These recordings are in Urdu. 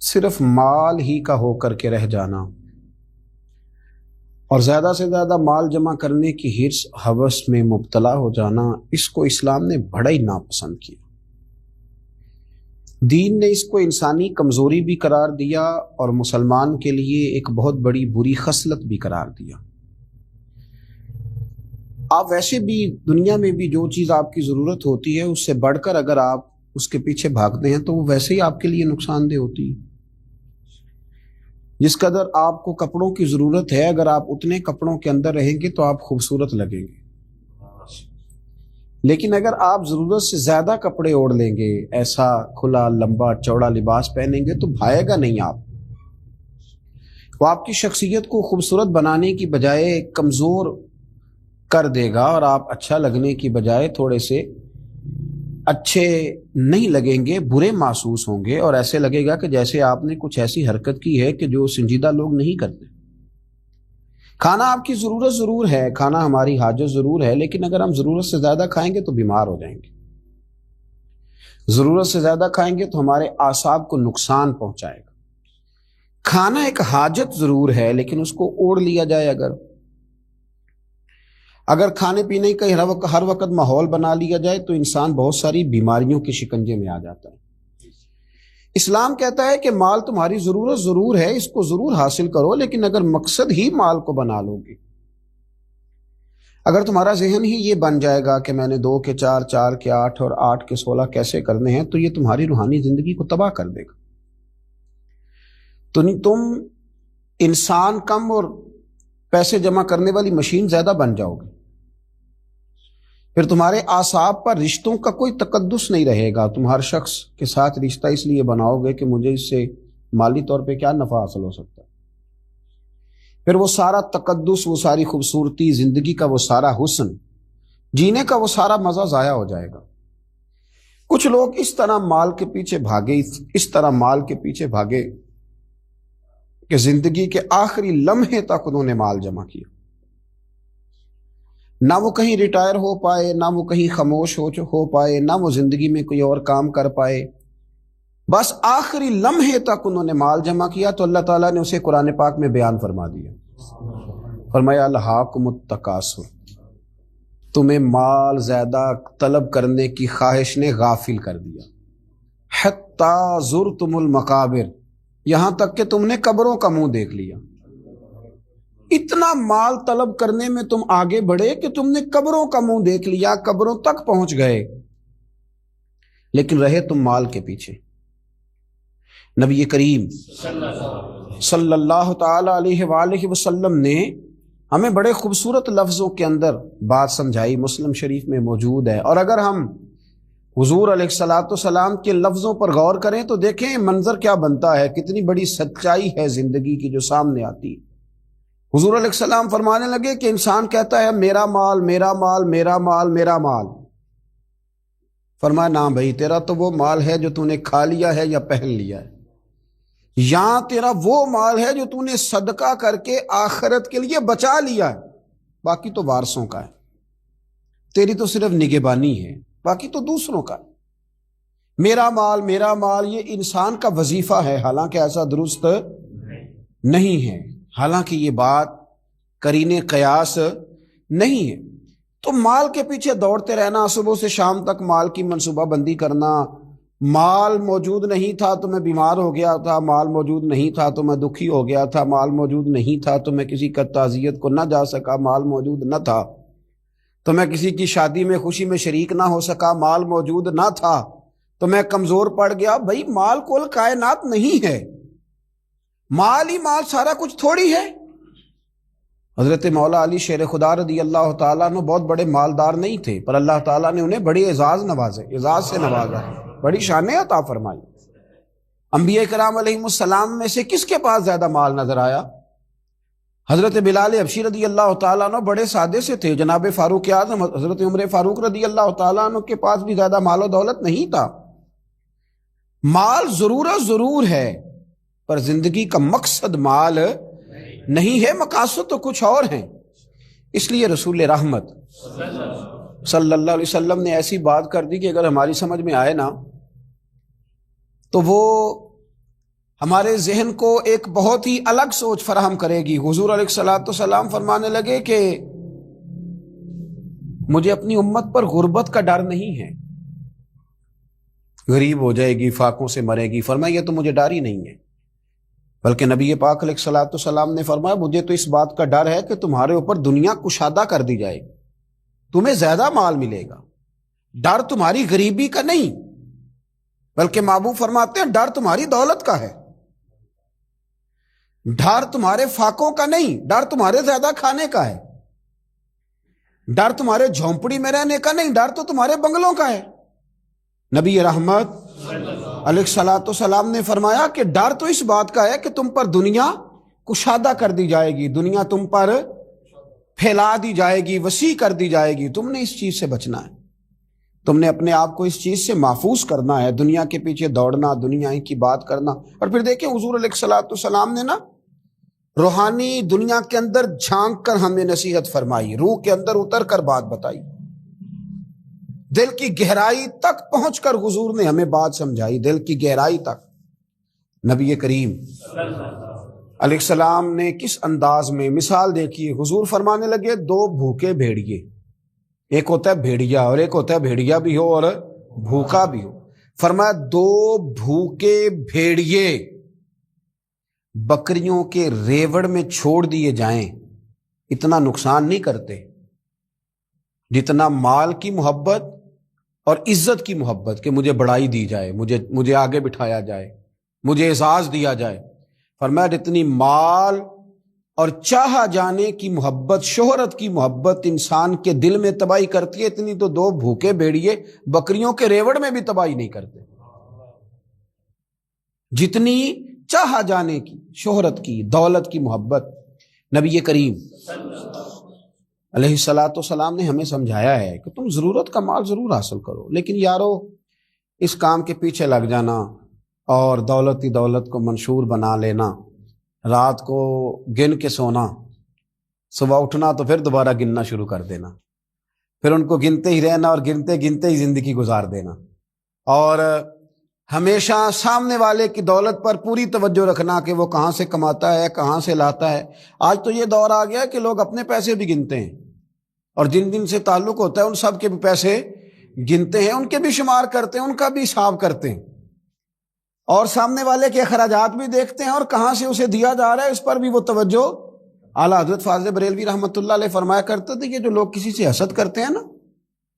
صرف مال ہی کا ہو کر کے رہ جانا اور زیادہ سے زیادہ مال جمع کرنے کی حرص ہوس میں مبتلا ہو جانا، اس کو اسلام نے بڑا ہی ناپسند کیا۔ دین نے اس کو انسانی کمزوری بھی قرار دیا اور مسلمان کے لیے ایک بہت بڑی بری خصلت بھی قرار دیا۔ آپ ویسے بھی دنیا میں بھی جو چیز آپ کی ضرورت ہوتی ہے اس سے بڑھ کر اگر آپ اس کے پیچھے بھاگتے ہیں تو وہ ویسے ہی آپ کے لیے نقصان دہ ہوتی ہے۔ جس قدر آپ کو کپڑوں کی ضرورت ہے، اگر آپ اتنے کپڑوں کے اندر رہیں گے تو آپ خوبصورت لگیں گے، لیکن اگر آپ ضرورت سے زیادہ کپڑے اوڑھ لیں گے، ایسا کھلا لمبا چوڑا لباس پہنیں گے تو بھائے گا نہیں آپ، وہ آپ کی شخصیت کو خوبصورت بنانے کی بجائے کمزور کر دے گا، اور آپ اچھا لگنے کی بجائے تھوڑے سے اچھے نہیں لگیں گے، برے محسوس ہوں گے، اور ایسے لگے گا کہ جیسے آپ نے کچھ ایسی حرکت کی ہے کہ جو سنجیدہ لوگ نہیں کرتے۔ کھانا آپ کی ضرورت ضرور ہے، کھانا ہماری حاجت ضرور ہے، لیکن اگر ہم ضرورت سے زیادہ کھائیں گے تو بیمار ہو جائیں گے۔ ضرورت سے زیادہ کھائیں گے تو ہمارے اعصاب کو نقصان پہنچائے گا۔ کھانا ایک حاجت ضرور ہے، لیکن اس کو اوڑھ لیا جائے اگر کھانے پینے کا ہر وقت ماحول بنا لیا جائے تو انسان بہت ساری بیماریوں کے شکنجے میں آ جاتا ہے۔ اسلام کہتا ہے کہ مال تمہاری ضرورت ضرور ہے، اس کو ضرور حاصل کرو، لیکن اگر مقصد ہی مال کو بنا لو گے، اگر تمہارا ذہن ہی یہ بن جائے گا کہ میں نے 2 کے 4، 4 کے 8 اور 8 کے 16 کیسے کرنے ہیں، تو یہ تمہاری روحانی زندگی کو تباہ کر دے گا۔ تو تم انسان کم اور پیسے جمع کرنے والی مشین زیادہ بن جاؤ گے، پھر تمہارے اعصاب پر رشتوں کا کوئی تقدس نہیں رہے گا۔ تم ہر شخص کے ساتھ رشتہ اس لیے بناؤ گے کہ مجھے اس سے مالی طور پہ کیا نفع حاصل ہو سکتا ہے، پھر وہ سارا تقدس، وہ ساری خوبصورتی، زندگی کا وہ سارا حسن، جینے کا وہ سارا مزہ ضائع ہو جائے گا۔ کچھ لوگ اس طرح مال کے پیچھے بھاگے، اس طرح مال کے پیچھے بھاگے کہ زندگی کے آخری لمحے تک انہوں نے مال جمع کیا، نہ وہ کہیں ریٹائر ہو پائے، نہ وہ کہیں خاموش ہو پائے، نہ وہ زندگی میں کوئی اور کام کر پائے، بس آخری لمحے تک انہوں نے مال جمع کیا۔ تو اللہ تعالیٰ نے اسے قرآن پاک میں بیان فرما دیا، فرمایا الہاکم التکاثر، تمہیں مال زیادہ طلب کرنے کی خواہش نے غافل کر دیا، حتی زرتم المقابر، یہاں تک کہ تم نے قبروں کا منہ دیکھ لیا۔ اتنا مال طلب کرنے میں تم آگے بڑھے کہ تم نے قبروں کا منہ دیکھ لیا، قبروں تک پہنچ گئے، لیکن رہے تم مال کے پیچھے۔ نبی کریم صلی اللہ تعالی علیہ وآلہ وسلم نے ہمیں بڑے خوبصورت لفظوں کے اندر بات سمجھائی، مسلم شریف میں موجود ہے، اور اگر ہم حضور علیہ الصلوۃ والسلام کے لفظوں پر غور کریں تو دیکھیں منظر کیا بنتا ہے، کتنی بڑی سچائی ہے زندگی کی جو سامنے آتی ہے۔ حضور علیہ السلام فرمانے لگے کہ انسان کہتا ہے میرا مال، میرا مال، میرا مال، میرا مال۔ فرمایا نہ بھائی، تیرا تو وہ مال ہے جو تو نے کھا لیا ہے یا پہن لیا ہے، یہاں تیرا وہ مال ہے جو تو نے صدقہ کر کے آخرت کے لیے بچا لیا ہے، باقی تو وارثوں کا ہے، تیری تو صرف نگہبانی ہے، باقی تو دوسروں کا ہے۔ میرا مال، میرا مال، یہ انسان کا وظیفہ ہے، حالانکہ ایسا درست نہیں ہے، حالانکہ یہ بات قرین قیاس نہیں ہے۔ تو مال کے پیچھے دوڑتے رہنا، صبح سے شام تک مال کی منصوبہ بندی کرنا، مال موجود نہیں تھا تو میں بیمار ہو گیا تھا، مال موجود نہیں تھا تو میں دکھی ہو گیا تھا، مال موجود نہیں تھا تو میں کسی کا تعزیت کو نہ جا سکا، مال موجود نہ تھا تو میں کسی کی شادی میں خوشی میں شریک نہ ہو سکا، مال موجود نہ تھا تو میں کمزور پڑ گیا۔ بھائی مال کل کائنات نہیں ہے، مال ہی مال سارا کچھ تھوڑی ہے۔ حضرت مولا علی شیر خدا رضی اللہ تعالیٰ عنہ بہت بڑے مالدار نہیں تھے، پر اللہ تعالیٰ نے انہیں بڑی اعزاز نوازے، اعزاز سے نوازا، بڑی شانیں عطا فرمائی۔ انبیاء کرام علیہ السلام میں سے کس کے پاس زیادہ مال نظر آیا؟ حضرت بلال حبشی رضی اللہ تعالیٰ عنہ بڑے سادے سے تھے، جناب فاروق اعظم حضرت عمر فاروق رضی اللہ تعالیٰ عنہ کے پاس بھی زیادہ مال و دولت نہیں تھا۔ مال ضرورت ضرور ہے، پر زندگی کا مقصد مال نہیں ہے، مقاصد تو کچھ اور ہیں۔ اس لیے رسول رحمت صلی اللہ علیہ وسلم نے ایسی بات کر دی کہ اگر ہماری سمجھ میں آئے نا تو وہ ہمارے ذہن کو ایک بہت ہی الگ سوچ فراہم کرے گی۔ حضور علیہ الصلوۃ والسلام فرمانے لگے کہ مجھے اپنی امت پر غربت کا ڈر نہیں ہے، غریب ہو جائے گی، فاقوں سے مرے گی۔ فرمایا یہ تو مجھے ڈر ہی نہیں ہے، بلکہ نبی پاک علیہ الصلوۃ والسلام نے فرمایا مجھے تو اس بات کا ڈر ہے کہ تمہارے اوپر دنیا کشادہ کر دی جائے گی، تمہیں زیادہ مال ملے گا۔ ڈر تمہاری غریبی کا نہیں، بلکہ محبوب فرماتے ہیں ڈر تمہاری دولت کا ہے، ڈر تمہارے فاقوں کا نہیں، ڈر تمہارے زیادہ کھانے کا ہے، ڈر تمہارے جھونپڑی میں رہنے کا نہیں، ڈر تو تمہارے بنگلوں کا ہے۔ نبی رحمت علیہ الصلوۃ والسلام نے فرمایا کہ ڈر تو اس بات کا ہے کہ تم پر دنیا کشادہ کر دی جائے گی، دنیا تم پر پھیلا دی جائے گی، وسیع کر دی جائے گی، تم نے اس چیز سے بچنا ہے، تم نے اپنے آپ کو اس چیز سے محفوظ کرنا ہے، دنیا کے پیچھے دوڑنا، دنیا ہی کی بات کرنا۔ اور پھر دیکھیں حضور علیہ الصلوۃ والسلام نے نا روحانی دنیا کے اندر جھانک کر ہمیں نصیحت فرمائی، روح کے اندر اتر کر بات بتائی، دل کی گہرائی تک پہنچ کر حضور نے ہمیں بات سمجھائی، دل کی گہرائی تک۔ نبی کریم علیہ السلام نے کس انداز میں مثال دیکھی، حضور فرمانے لگے دو بھوکے بھیڑیے، ایک ہوتا ہے بھیڑیا اور ایک ہوتا ہے بھیڑیا بھی ہو اور بھوکا بھی ہو۔ فرمایا دو بھوکے بھیڑیے بکریوں کے ریوڑ میں چھوڑ دیے جائیں اتنا نقصان نہیں کرتے جتنا مال کی محبت اور عزت کی محبت، کہ مجھے بڑائی دی جائے، مجھے آگے بٹھایا جائے، مجھے اعزاز دیا جائے۔ فرمایا جتنی مال اور چاہا جانے کی محبت، شہرت کی محبت انسان کے دل میں تباہی کرتی ہے، اتنی تو دو بھوکے بھیڑیے بکریوں کے ریوڑ میں بھی تباہی نہیں کرتے۔ جتنی چاہا جانے کی، شہرت کی، دولت کی محبت، نبی کریم علیہ الصلوۃ والسلام نے ہمیں سمجھایا ہے کہ تم ضرورت کا مال ضرور حاصل کرو، لیکن یارو اس کام کے پیچھے لگ جانا اور دولت ہی دولت کو منشور بنا لینا، رات کو گن کے سونا، صبح اٹھنا تو پھر دوبارہ گننا شروع کر دینا، پھر ان کو گنتے ہی رہنا اور گنتے گنتے ہی زندگی گزار دینا، اور ہمیشہ سامنے والے کی دولت پر پوری توجہ رکھنا کہ وہ کہاں سے کماتا ہے، کہاں سے لاتا ہے۔ آج تو یہ دور آ گیا کہ لوگ اپنے پیسے بھی گنتے ہیں، اور جن جن سے تعلق ہوتا ہے ان سب کے بھی پیسے گنتے ہیں، ان کے بھی شمار کرتے ہیں، ان کا بھی حساب کرتے ہیں، اور سامنے والے کے اخراجات بھی دیکھتے ہیں اور کہاں سے اسے دیا جا رہا ہے اس پر بھی وہ توجہ۔ اعلیٰ حضرت فاضل بریلوی رحمۃ اللہ علیہ فرمایا کرتے تھے کہ جو لوگ کسی سے حسد کرتے ہیں نا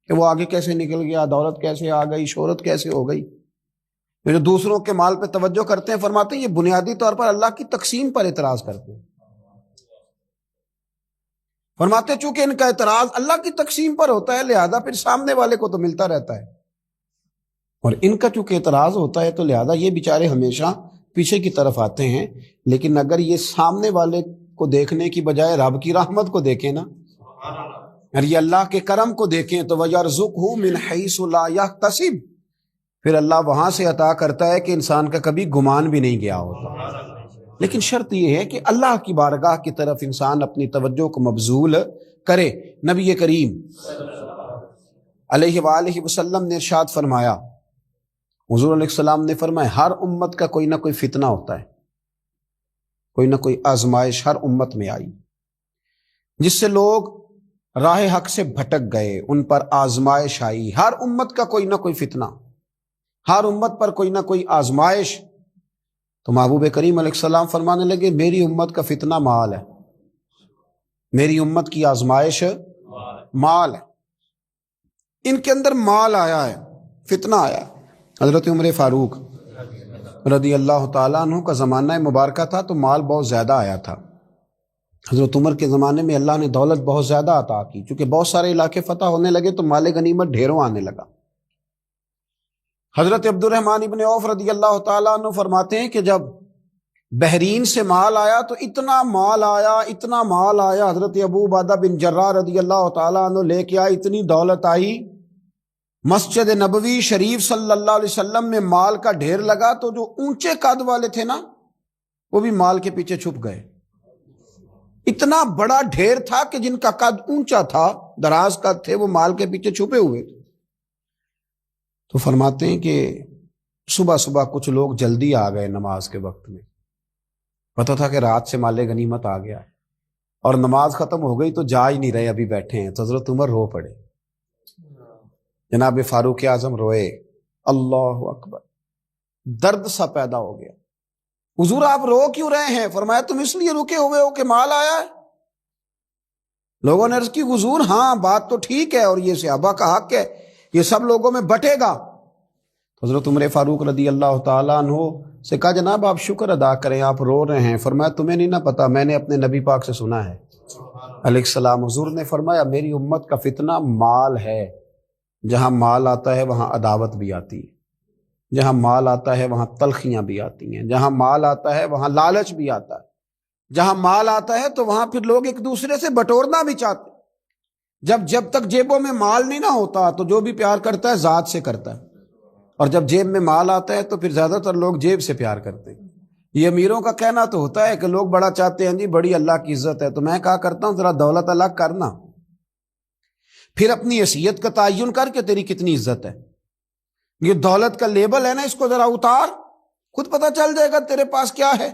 کہ وہ آگے کیسے نکل گیا، دولت کیسے آ گئی، شہرت کیسے ہو گئی، جو دوسروں کے مال پہ توجہ کرتے ہیں، فرماتے ہیں یہ بنیادی طور پر اللہ کی تقسیم پر اعتراض کرتے ہیں۔ فرماتے ہیں چونکہ ان کا اعتراض اللہ کی تقسیم پر ہوتا ہے، لہذا پھر سامنے والے کو تو ملتا رہتا ہے، اور ان کا چونکہ اعتراض ہوتا ہے تو لہذا یہ بیچارے ہمیشہ پیچھے کی طرف آتے ہیں۔ لیکن اگر یہ سامنے والے کو دیکھنے کی بجائے رب کی رحمت کو دیکھیں نا، اور یہ اللہ کے کرم کو دیکھیں تو وَيَرْزُقْهُ مِنْ حَيْثُ لَا يَحْتَسِبُ، پھر اللہ وہاں سے عطا کرتا ہے کہ انسان کا کبھی گمان بھی نہیں گیا ہوتا۔ لیکن شرط یہ ہے کہ اللہ کی بارگاہ کی طرف انسان اپنی توجہ کو مبذول کرے۔ نبی کریم علیہ وآلہ وسلم نے ارشاد فرمایا، حضور علیہ السلام نے فرمایا ہر امت کا کوئی نہ کوئی فتنہ ہوتا ہے، کوئی نہ کوئی آزمائش ہر امت میں آئی جس سے لوگ راہ حق سے بھٹک گئے، ان پر آزمائش آئی۔ ہر امت کا کوئی نہ کوئی فتنہ، ہر امت پر کوئی نہ کوئی آزمائش۔ تو محبوب کریم علیہ السلام فرمانے لگے میری امت کا فتنہ مال ہے، میری امت کی آزمائش مال ہے۔ ان کے اندر مال آیا ہے، فتنہ آیا۔ حضرت عمر فاروق رضی اللہ تعالیٰ عنہ کا زمانہ مبارکہ تھا تو مال بہت زیادہ آیا تھا۔ حضرت عمر کے زمانے میں اللہ نے دولت بہت زیادہ عطا کی، چونکہ بہت سارے علاقے فتح ہونے لگے تو مال غنیمت ڈھیروں آنے لگا۔ حضرت عبد الرحمن ابن عوف رضی اللہ تعالیٰ عنہ فرماتے ہیں کہ جب بحرین سے مال آیا تو اتنا مال آیا، اتنا مال آیا، حضرت ابو عبیدہ بن جراح رضی اللہ تعالیٰ عنہ لے کے آئے، اتنی دولت آئی، مسجد نبوی شریف صلی اللہ علیہ وسلم میں مال کا ڈھیر لگا تو جو اونچے قد والے تھے نا وہ بھی مال کے پیچھے چھپ گئے۔ اتنا بڑا ڈھیر تھا کہ جن کا قد اونچا تھا، دراز قد تھے، وہ مال کے پیچھے چھپے ہوئے تھے۔ تو فرماتے ہیں کہ صبح صبح کچھ لوگ جلدی آ گئے نماز کے وقت میں، پتہ تھا کہ رات سے مال غنیمت آ گیا ہے، اور نماز ختم ہو گئی تو جا ہی نہیں رہے، ابھی بیٹھے ہیں، تو حضرت عمر رو پڑے، جناب فاروق اعظم روئے، اللہ اکبر، درد سا پیدا ہو گیا۔ حضور آپ رو کیوں رہے ہیں؟ فرمایا تم اس لیے رکے ہوئے ہو کہ مال آیا ہے؟ لوگوں نے عرض کی حضور ہاں بات تو ٹھیک ہے، اور یہ صحابہ کا حق ہے، یہ سب لوگوں میں بٹے گا۔ حضرت عمر فاروق رضی اللہ تعالیٰ عنہ سے کہا جناب آپ شکر ادا کریں، آپ رو رہے ہیں۔ فرمایا تمہیں نہیں نہ پتا، میں نے اپنے نبی پاک سے سنا ہے علیہ السلام، حضور نے فرمایا میری امت کا فتنہ مال ہے، جہاں مال آتا ہے وہاں عداوت بھی آتی ہے، جہاں مال آتا ہے وہاں تلخیاں بھی آتی ہیں، جہاں مال آتا ہے وہاں لالچ بھی آتا ہے، جہاں مال آتا ہے تو وہاں پھر لوگ ایک دوسرے سے بٹورنا بھی چاہتے ہیں۔ جب تک جیبوں میں مال نہیں نہ ہوتا تو جو بھی پیار کرتا ہے ذات سے کرتا ہے، اور جب جیب میں مال آتا ہے تو پھر زیادہ تر لوگ جیب سے پیار کرتے ہیں۔ یہ امیروں کا کہنا تو ہوتا ہے کہ لوگ بڑا چاہتے ہیں جی بڑی اللہ کی عزت ہے، تو میں کہا کرتا ہوں ذرا دولت الگ کرنا، پھر اپنی حیثیت کا تعین کر کے تیری کتنی عزت ہے۔ یہ دولت کا لیبل ہے نا، اس کو ذرا اتار، خود پتہ چل جائے گا تیرے پاس کیا ہے۔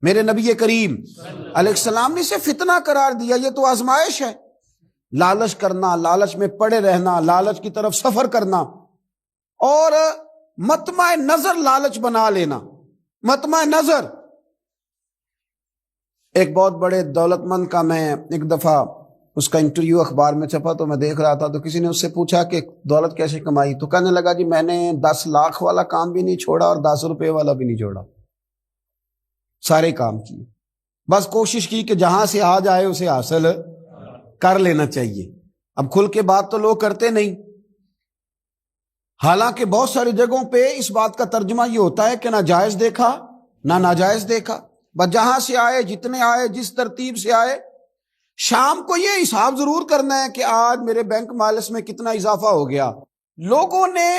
میرے نبی کریم علیہ السلام نے اسے فتنہ قرار دیا، یہ تو آزمائش ہے۔ لالچ کرنا، لالچ میں پڑے رہنا، لالچ کی طرف سفر کرنا، اور مطمع نظر لالچ بنا لینا، مطمع نظر۔ ایک بہت بڑے دولت مند کا میں ایک دفعہ اس کا انٹرویو اخبار میں چھپا تو میں دیکھ رہا تھا، تو کسی نے اس سے پوچھا کہ دولت کیسے کمائی، تو کہنے لگا جی میں نے 10 لاکھ والا کام بھی نہیں چھوڑا اور 10 روپے والا بھی نہیں چھوڑا، سارے کام کیے، بس کوشش کی کہ جہاں سے آ جائے اسے حاصل کر لینا چاہیے۔ اب کھل کے بات تو لوگ کرتے نہیں، حالانکہ بہت ساری جگہوں پہ اس بات کا ترجمہ یہ ہوتا ہے کہ نہ جائز دیکھا نہ ناجائز دیکھا، بس جہاں سے آئے، جتنے آئے، جس ترتیب سے آئے، شام کو یہ حساب ضرور کرنا ہے کہ آج میرے بینک بیلنس میں کتنا اضافہ ہو گیا۔ لوگوں نے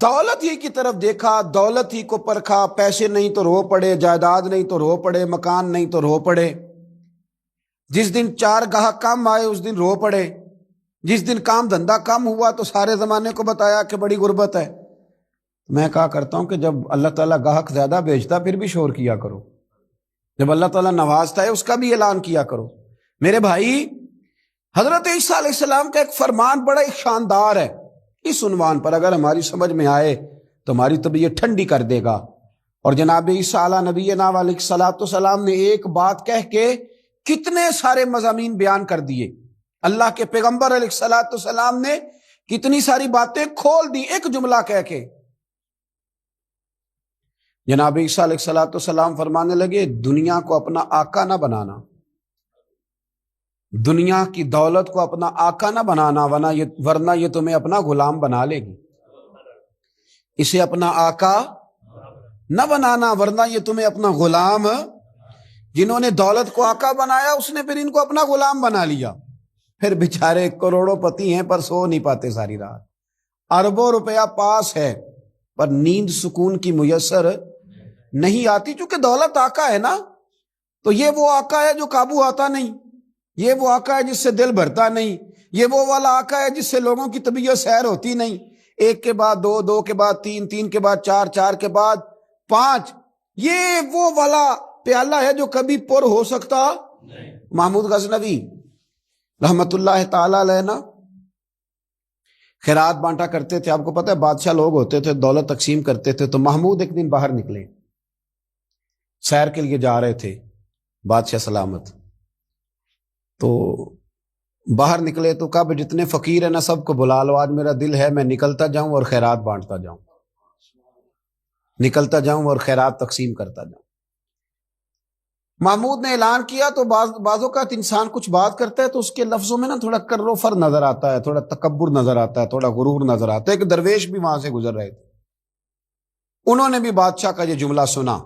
دولت ہی کی طرف دیکھا، دولت ہی کو پرکھا، پیسے نہیں تو رو پڑے، جائیداد نہیں تو رو پڑے، مکان نہیں تو رو پڑے، جس دن 4 گاہک کم آئے اس دن رو پڑے، جس دن کام دھندا کم ہوا تو سارے زمانے کو بتایا کہ بڑی غربت ہے۔ میں کہا کرتا ہوں کہ جب اللہ تعالیٰ گاہک زیادہ بھیجتا پھر بھی شور کیا کرو، جب اللہ تعالیٰ نوازتا ہے اس کا بھی اعلان کیا کرو۔ میرے بھائی، حضرت عیسیٰ علیہ السلام کا ایک فرمان بڑا شاندار ہے، اس عنوان پر اگر ہماری سمجھ میں آئے تو ہماری طبیعت ٹھنڈی کر دے گا۔ اور جناب عیسیٰ علیہ نبینا علیہ الصلوۃ والسلام نے ایک بات کہہ کے کتنے سارے مضامین بیان کر دیے، اللہ کے پیغمبر علیہ الصلوۃ والسلام نے کتنی ساری باتیں کھول دی ایک جملہ کہہ کے۔ جناب عیسیٰ علیہ الصلوۃ والسلام فرمانے لگے دنیا کو اپنا آقا نہ بنانا، دنیا کی دولت کو اپنا آقا نہ بنانا، ورنہ یہ تمہیں اپنا غلام بنا لے گی۔ اسے اپنا آقا نہ بنانا ورنہ یہ تمہیں اپنا غلام، جنہوں نے دولت کو آقا بنایا اس نے پھر ان کو اپنا غلام بنا لیا، پھر بیچارے کروڑوں پتی ہیں پر سو نہیں پاتے ساری رات، اربوں روپیہ پاس ہے پر نیند سکون کی میسر نہیں آتی، چونکہ دولت آقا ہے نا، تو یہ وہ آقا ہے جو قابو آتا نہیں، یہ وہ آقا ہے جس سے دل بھرتا نہیں، یہ وہ والا آقا ہے جس سے لوگوں کی طبیعت سیر ہوتی نہیں، 1 کے بعد 2، 2 کے بعد 3، 3 کے بعد 4، 4 کے بعد 5، یہ وہ والا پیالہ ہے جو کبھی پر ہو سکتا نہیں۔ محمود غزنوی رحمت اللہ تعالی علیہ نا خیرات بانٹا کرتے تھے، آپ کو پتہ ہے بادشاہ لوگ ہوتے تھے، دولت تقسیم کرتے تھے، تو محمود ایک دن باہر نکلے، سیر کے لیے جا رہے تھے، بادشاہ سلامت، تو باہر نکلے تو کہا جتنے فقیر ہیں نا سب کو بلا لو، آج میرا دل ہے میں نکلتا جاؤں اور خیرات بانٹتا جاؤں، نکلتا جاؤں اور خیرات تقسیم کرتا جاؤں۔ محمود نے اعلان کیا تو بعض اوقات انسان کچھ بات کرتا ہے تو اس کے لفظوں میں نا تھوڑا کر و فر نظر آتا ہے، تھوڑا تکبر نظر آتا ہے، تھوڑا غرور نظر آتا ہے۔ ایک درویش بھی وہاں سے گزر رہے تھے، انہوں نے بھی بادشاہ کا یہ جملہ سنا،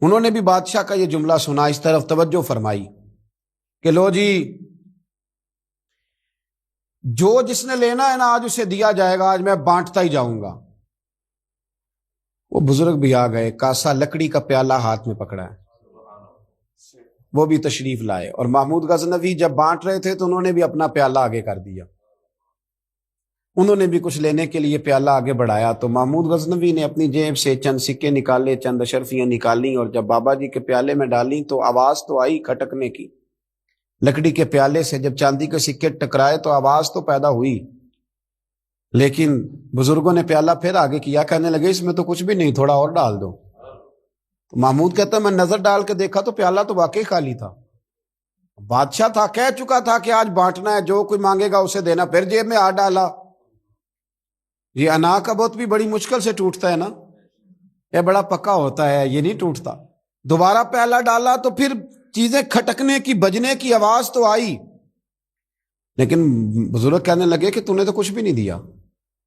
انہوں نے بھی بادشاہ کا یہ جملہ سنا، اس طرف توجہ فرمائی کہ لو جی جو جس نے لینا ہے نا آج اسے دیا جائے گا، آج میں بانٹتا ہی جاؤں گا۔ وہ بزرگ بھی آ گئے، کاسا لکڑی کا پیالہ ہاتھ میں پکڑا ہے، وہ بھی تشریف لائے، اور محمود غزنوی جب بانٹ رہے تھے تو انہوں نے بھی اپنا پیالہ آگے کر دیا۔ انہوں نے بھی کچھ لینے کے لیے پیالہ آگے بڑھایا تو محمود غزنوی نے اپنی جیب سے چند سکے نکالے، چند اشرفیاں نکالیں، اور جب بابا جی کے پیالے میں ڈالیں تو آواز تو آئی کھٹکنے کی۔ لکڑی کے پیالے سے جب چاندی کے سکے ٹکرائے تو آواز تو پیدا ہوئی، لیکن بزرگوں نے پیالہ پھر آگے کیا، کہنے لگے اس میں تو کچھ بھی نہیں، تھوڑا اور ڈال دو۔ تو محمود کہتا ہے میں نظر ڈال کے دیکھا تو پیالہ تو واقعی خالی تھا۔ بادشاہ تھا، کہہ چکا تھا کہ آج بانٹنا ہے، جو کوئی مانگے گا اسے دینا، پھر جیب میں ہاتھ ڈالا۔ یہ انا کا بت بھی بڑی مشکل سے ٹوٹتا ہے نا، یہ بڑا پکا ہوتا ہے، یہ نہیں ٹوٹتا۔ دوبارہ پیالہ ڈالا تو پھر چیزیں کھٹکنے کی، بجنے کی آواز تو آئی، لیکن بزرگ کہنے لگے کہ تو نے تو کچھ بھی نہیں دیا۔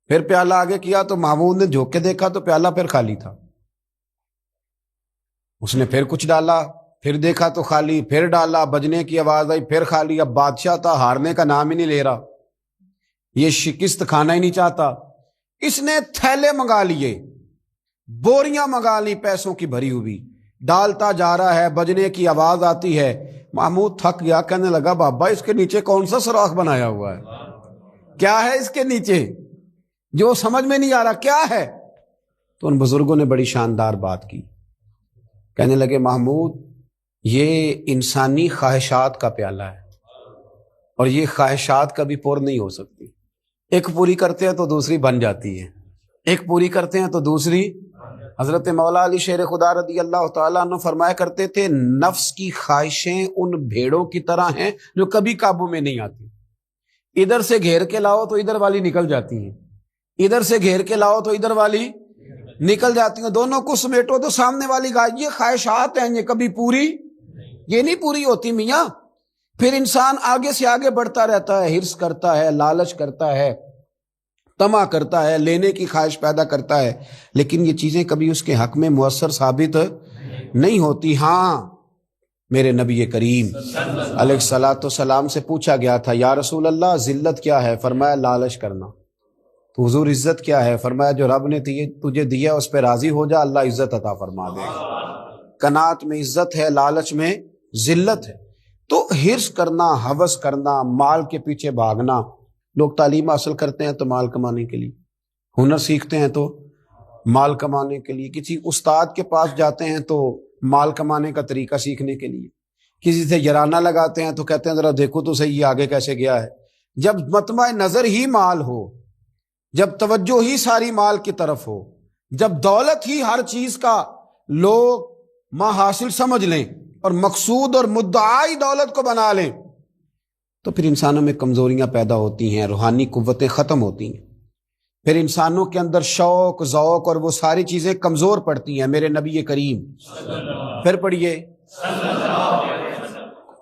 پھر پیالہ آگے کیا تو محمود نے جھوک کے دیکھا تو پیالہ پھر خالی تھا۔ اس نے پھر کچھ ڈالا، پھر دیکھا تو خالی، پھر ڈالا، بجنے کی آواز آئی، پھر خالی۔ اب بادشاہ تھا، ہارنے کا نام ہی نہیں لے رہا، یہ شکست کھانا ہی نہیں چاہتا۔ اس نے تھیلے منگا لیے، بوریاں منگا لی پیسوں کی بھری ہوئی، ڈالتا جا رہا ہے، بجنے کی آواز آتی ہے۔ محمود تھک گیا، کہنے لگا بابا اس کے نیچے کون سا سوراخ بنایا ہوا ہے، کیا ہے اس کے نیچے، جو سمجھ میں نہیں آ رہا کیا ہے۔ تو ان بزرگوں نے بڑی شاندار بات کی، کہنے لگے محمود یہ انسانی خواہشات کا پیالہ ہے، اور یہ خواہشات کبھی پور نہیں ہو سکتی، ایک پوری کرتے ہیں تو دوسری بن جاتی ہے، ایک پوری کرتے ہیں تو دوسری۔ حضرت مولا علی شیر خدا رضی اللہ تعالیٰ عنہ فرمایا کرتے تھے نفس کی خواہشیں ان بھیڑوں کی طرح ہیں جو کبھی قابو میں نہیں آتی، ادھر سے گھیر کے لاؤ تو ادھر والی نکل جاتی ہیں، ادھر سے گھیر کے لاؤ تو ادھر والی نکل جاتی ہیں، دونوں کو سمیٹو تو سامنے والی گائے۔ یہ خواہشات ہیں، یہ کبھی پوری یہ نہیں پوری ہوتی میاں۔ پھر انسان آگے سے آگے بڑھتا رہتا ہے، حرص کرتا ہے، لالچ کرتا ہے، طمع کرتا ہے، لینے کی خواہش پیدا کرتا ہے، لیکن یہ چیزیں کبھی اس کے حق میں مؤثر ثابت نہیں ہوتی۔ ہاں میرے نبی کریم علیہ الصلاۃ والسلام سے پوچھا گیا تھا یا رسول اللہ ذلت کیا ہے؟ فرمایا لالچ کرنا۔ تو حضور عزت کیا ہے؟ فرمایا جو رب نے تجھے دیا اس پہ راضی ہو جا، اللہ عزت عطا فرما دے گا۔ قناعت میں عزت ہے، لالچ میں ذلت ہے۔ تو حرص کرنا، ہوس کرنا، مال کے پیچھے بھاگنا، لوگ تعلیم حاصل کرتے ہیں تو مال کمانے کے لیے، ہنر سیکھتے ہیں تو مال کمانے کے لیے، کسی استاد کے پاس جاتے ہیں تو مال کمانے کا طریقہ سیکھنے کے لیے، کسی سے یارانہ لگاتے ہیں تو کہتے ہیں ذرا دیکھو تو صحیح آگے کیسے گیا ہے۔ جب مطمع نظر ہی مال ہو، جب توجہ ہی ساری مال کی طرف ہو، جب دولت ہی ہر چیز کا لوگ ماں حاصل سمجھ لیں اور مقصود اور مدعائی دولت کو بنا لیں، تو پھر انسانوں میں کمزوریاں پیدا ہوتی ہیں، روحانی قوتیں ختم ہوتی ہیں، پھر انسانوں کے اندر شوق، ذوق اور وہ ساری چیزیں کمزور پڑتی ہیں۔ میرے نبی کریم پھر پڑھیے،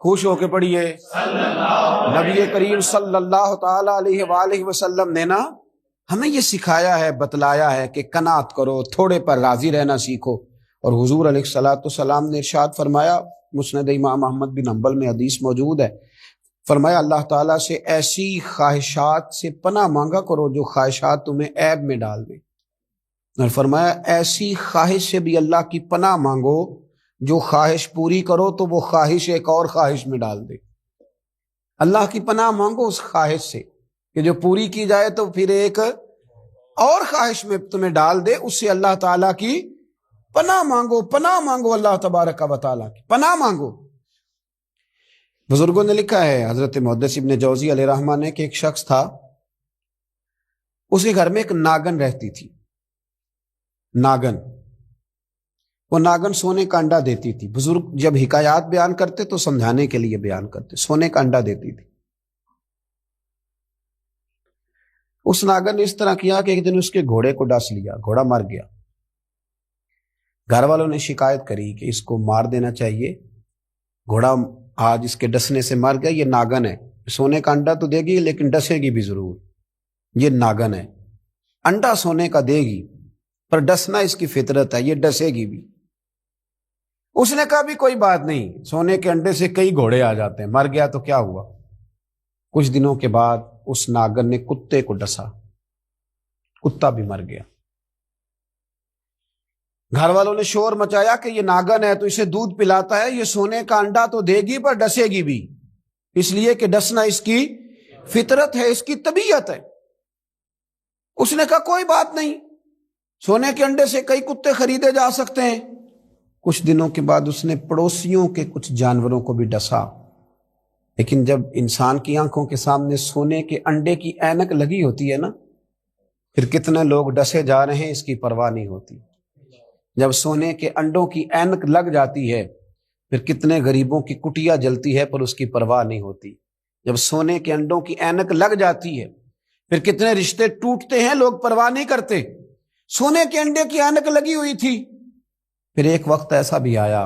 خوش ہو کے پڑھیے، نبی کریم صلی اللہ تعالی علیہ وآلہ وسلم نے نا ہمیں یہ سکھایا ہے، بتلایا ہے کہ قناعت کرو، تھوڑے پر راضی رہنا سیکھو۔ اور حضور علیہ الصلوۃ والسلام نے ارشاد فرمایا، مسند امام احمد بن حنبل میں حدیث موجود ہے، فرمایا اللہ تعالیٰ سے ایسی خواہشات سے پناہ مانگا کرو جو خواہشات تمہیں عیب میں ڈال دیں، اور فرمایا ایسی خواہش سے بھی اللہ کی پناہ مانگو جو خواہش پوری کرو تو وہ خواہش ایک اور خواہش میں ڈال دے۔ اللہ کی پناہ مانگو اس خواہش سے کہ جو پوری کی جائے تو پھر ایک اور خواہش میں تمہیں ڈال دے، اس سے اللہ تعالیٰ کی پناہ مانگو، پناہ مانگو، اللہ تبارک و تعالیٰ کی پناہ مانگو۔ بزرگوں نے لکھا ہے، حضرت محدث ابن جوزی علیہ رحمہ نے، کہ ایک شخص تھا، اس کے گھر میں ایک ناگن رہتی تھی۔ ناگن، وہ ناگن سونے کا انڈا دیتی تھی۔ بزرگ جب حکایات بیان کرتے تو سمجھانے کے لیے بیان کرتے، سونے کا انڈا دیتی تھی۔ اس ناگن نے اس طرح کیا کہ ایک دن اس کے گھوڑے کو ڈس لیا، گھوڑا مر گیا۔ گھر والوں نے شکایت کری کہ اس کو مار دینا چاہیے، گھوڑا آج اس کے ڈسنے سے مر گیا، یہ ناگن ہے، سونے کا انڈا تو دے گی لیکن ڈسے گی بھی ضرور، یہ ناگن ہے، انڈا سونے کا دے گی پر ڈسنا اس کی فطرت ہے، یہ ڈسے گی بھی۔ اس نے کہا بھی کوئی بات نہیں، سونے کے انڈے سے کئی گھوڑے آ جاتے ہیں، مر گیا تو کیا ہوا۔ کچھ دنوں کے بعد اس ناگن نے کتے کو ڈسا، کتا بھی مر گیا۔ گھر والوں نے شور مچایا کہ یہ ناگن ہے تو اسے دودھ پلاتا ہے، یہ سونے کا انڈا تو دے گی پر ڈسے گی بھی، اس لیے کہ ڈسنا اس کی فطرت ہے، اس کی طبیعت ہے۔ اس نے کہا کوئی بات نہیں، سونے کے انڈے سے کئی کتے خریدے جا سکتے ہیں۔ کچھ دنوں کے بعد اس نے پڑوسیوں کے کچھ جانوروں کو بھی ڈسا، لیکن جب انسان کی آنکھوں کے سامنے سونے کے انڈے کی اینک لگی ہوتی ہے نا، پھر کتنے لوگ ڈسے جا رہے ہیں اس کی پرواہ نہیں ہوتی۔ جب سونے کے انڈوں کی اینک لگ جاتی ہے پھر کتنے غریبوں کی کٹیا جلتی ہے پر اس کی پرواہ نہیں ہوتی۔ جب سونے کے انڈوں کی اینک لگ جاتی ہے پھر کتنے رشتے ٹوٹتے ہیں، لوگ پرواہ نہیں کرتے۔ سونے کے انڈے کی اینک لگی ہوئی تھی۔ پھر ایک وقت ایسا بھی آیا